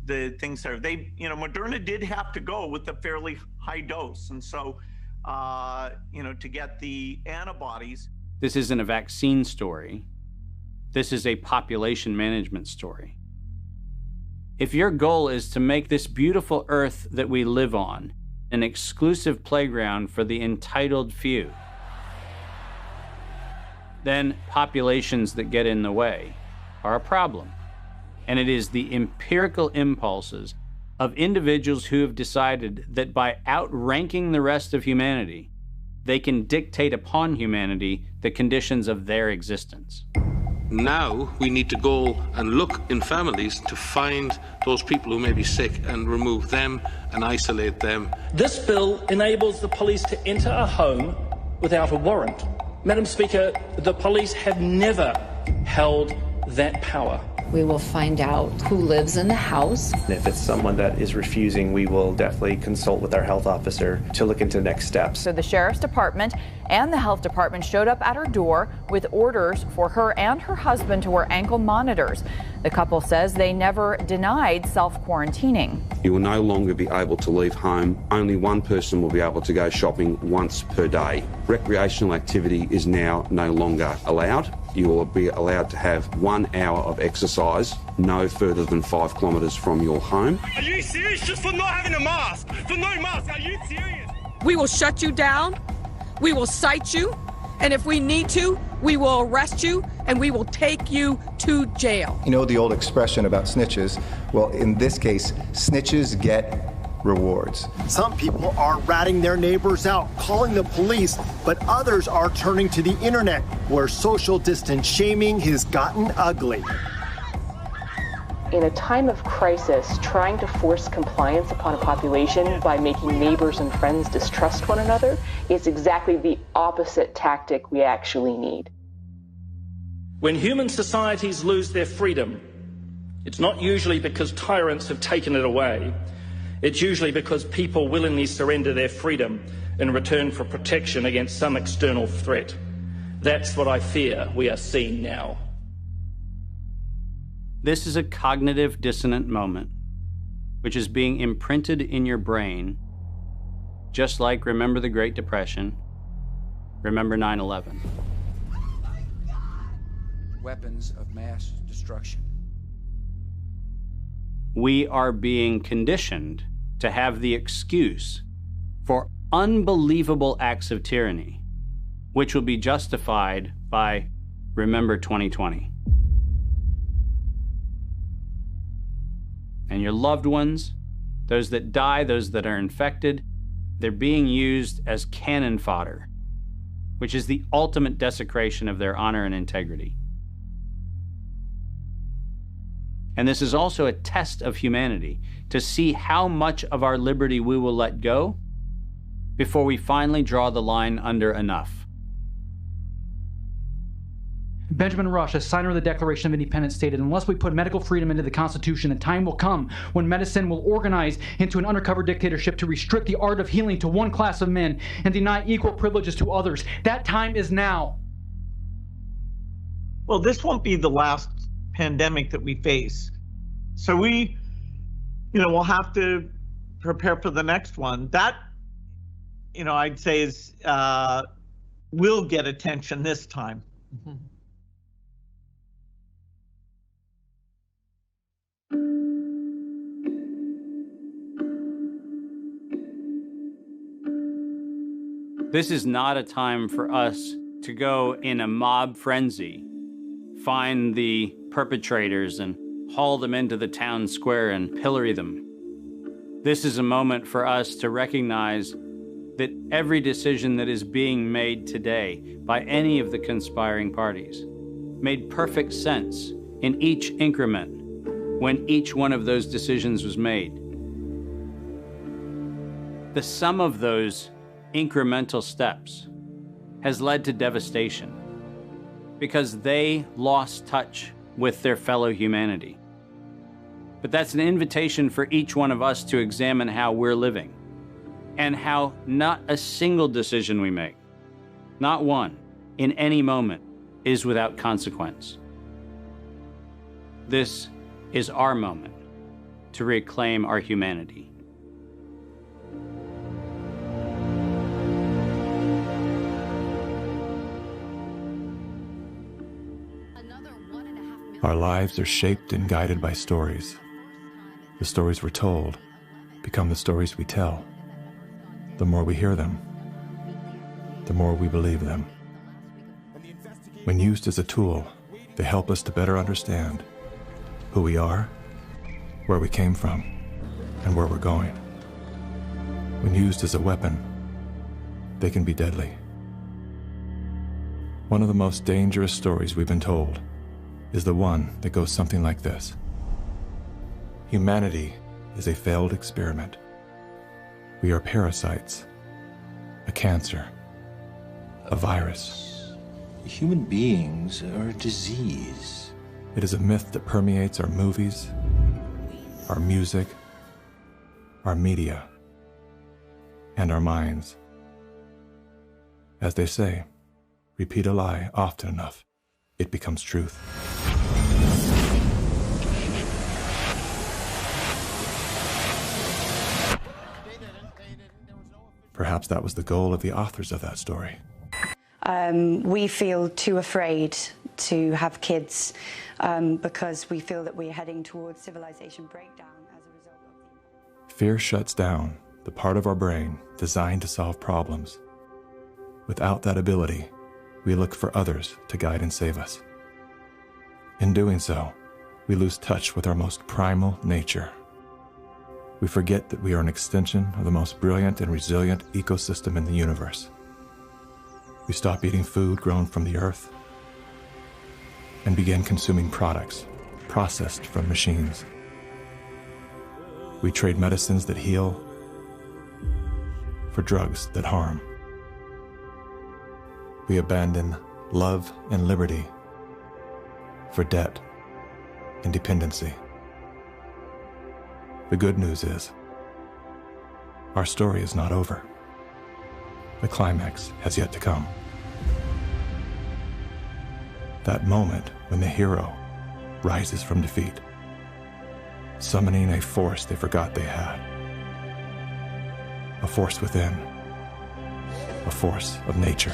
[SPEAKER 4] the things there. Moderna did have to go with a fairly high dose. And so, to get the antibodies.
[SPEAKER 10] This isn't a vaccine story. This is a population management story. If your goal is to make this beautiful earth that we live on an exclusive playground for the entitled few, then populations that get in the way are a problem. And it is the empirical impulses of individuals who have decided that by outranking the rest of humanity, they can dictate upon humanity the conditions of their existence.
[SPEAKER 19] Now we need to go and look in families to find those people who may be sick and remove them and isolate them.
[SPEAKER 20] This bill enables the police to enter a home without a warrant. Madam Speaker, the police have never held that power.
[SPEAKER 21] We will find out who lives in the house.
[SPEAKER 22] If it's someone that is refusing, we will definitely consult with our health officer to look into next steps.
[SPEAKER 24] So the Sheriff's Department and the Health Department showed up at her door with orders for her and her husband to wear ankle monitors. The couple says they never denied self-quarantining.
[SPEAKER 25] You will no longer be able to leave home. Only one person will be able to go shopping once per day. Recreational activity is now no longer allowed. You will be allowed to have 1 hour of exercise no further than 5 kilometres from your home.
[SPEAKER 30] Are you serious? Just for not having a mask? For no mask? Are you serious?
[SPEAKER 31] We will shut you down. We will cite you. And if we need to, we will arrest you and we will take you to jail.
[SPEAKER 32] You know the old expression about snitches? Well, in this case, snitches get rewards.
[SPEAKER 33] Some people are ratting their neighbors out, calling the police, but others are turning to the internet, where social distance shaming has gotten ugly.
[SPEAKER 34] In a time of crisis, trying to force compliance upon a population by making neighbors and friends distrust one another is exactly the opposite tactic we actually need.
[SPEAKER 20] When human societies lose their freedom, it's not usually because tyrants have taken it away. It's usually because people willingly surrender their freedom in return for protection against some external threat. That's what I fear we are seeing now.
[SPEAKER 10] This is a cognitive dissonant moment, which is being imprinted in your brain, just like remember the Great Depression, remember 9/11.
[SPEAKER 35] Weapons of mass destruction.
[SPEAKER 10] We are being conditioned to have the excuse for unbelievable acts of tyranny, which will be justified by remember 2020. And your loved ones, those that die, those that are infected, they're being used as cannon fodder, which is the ultimate desecration of their honor and integrity. And this is also a test of humanity, to see how much of our liberty we will let go before we finally draw the line under enough.
[SPEAKER 2] Benjamin Rush, a signer of the Declaration of Independence, stated, "Unless we put medical freedom into the Constitution, the time will come when medicine will organize into an undercover dictatorship to restrict the art of healing to one class of men and deny equal privileges to others. That time is now."
[SPEAKER 4] Well, this won't be the last pandemic that we face. So we, we'll have to prepare for the next one. That, I'd say is, will get attention this time. Mm-hmm.
[SPEAKER 10] This is not a time for us to go in a mob frenzy, find the perpetrators and haul them into the town square and pillory them. This is a moment for us to recognize that every decision that is being made today by any of the conspiring parties made perfect sense in each increment when each one of those decisions was made. The sum of those incremental steps has led to devastation because they lost touch with their fellow humanity. But that's an invitation for each one of us to examine how we're living and how not a single decision we make, not one, in any moment, is without consequence. This is our moment to reclaim our humanity.
[SPEAKER 12] Our lives are shaped and guided by stories. The stories we're told become the stories we tell. The more we hear them, the more we believe them. When used as a tool, they help us to better understand who we are, where we came from, and where we're going. When used as a weapon, they can be deadly. One of the most dangerous stories we've been told is the one that goes something like this. Humanity is a failed experiment. We are parasites, a cancer, a virus.
[SPEAKER 3] Human beings are a disease.
[SPEAKER 12] It is a myth that permeates our movies, our music, our media, and our minds. As they say, repeat a lie often enough, it becomes truth. Perhaps that was the goal of the authors of that story.
[SPEAKER 5] We feel too afraid to have kids because we feel that we're heading towards civilization breakdown as a result of
[SPEAKER 12] Fear shuts down the part of our brain designed to solve problems. Without that ability, we look for others to guide and save us. In doing so, we lose touch with our most primal nature. We forget that we are an extension of the most brilliant and resilient ecosystem in the universe. We stop eating food grown from the earth and begin consuming products processed from machines. We trade medicines that heal for drugs that harm. We abandon love and liberty for debt and dependency. The good news is, our story is not over. The climax has yet to come. That moment when the hero rises from defeat, summoning a force they forgot they had. A force within, a force of nature.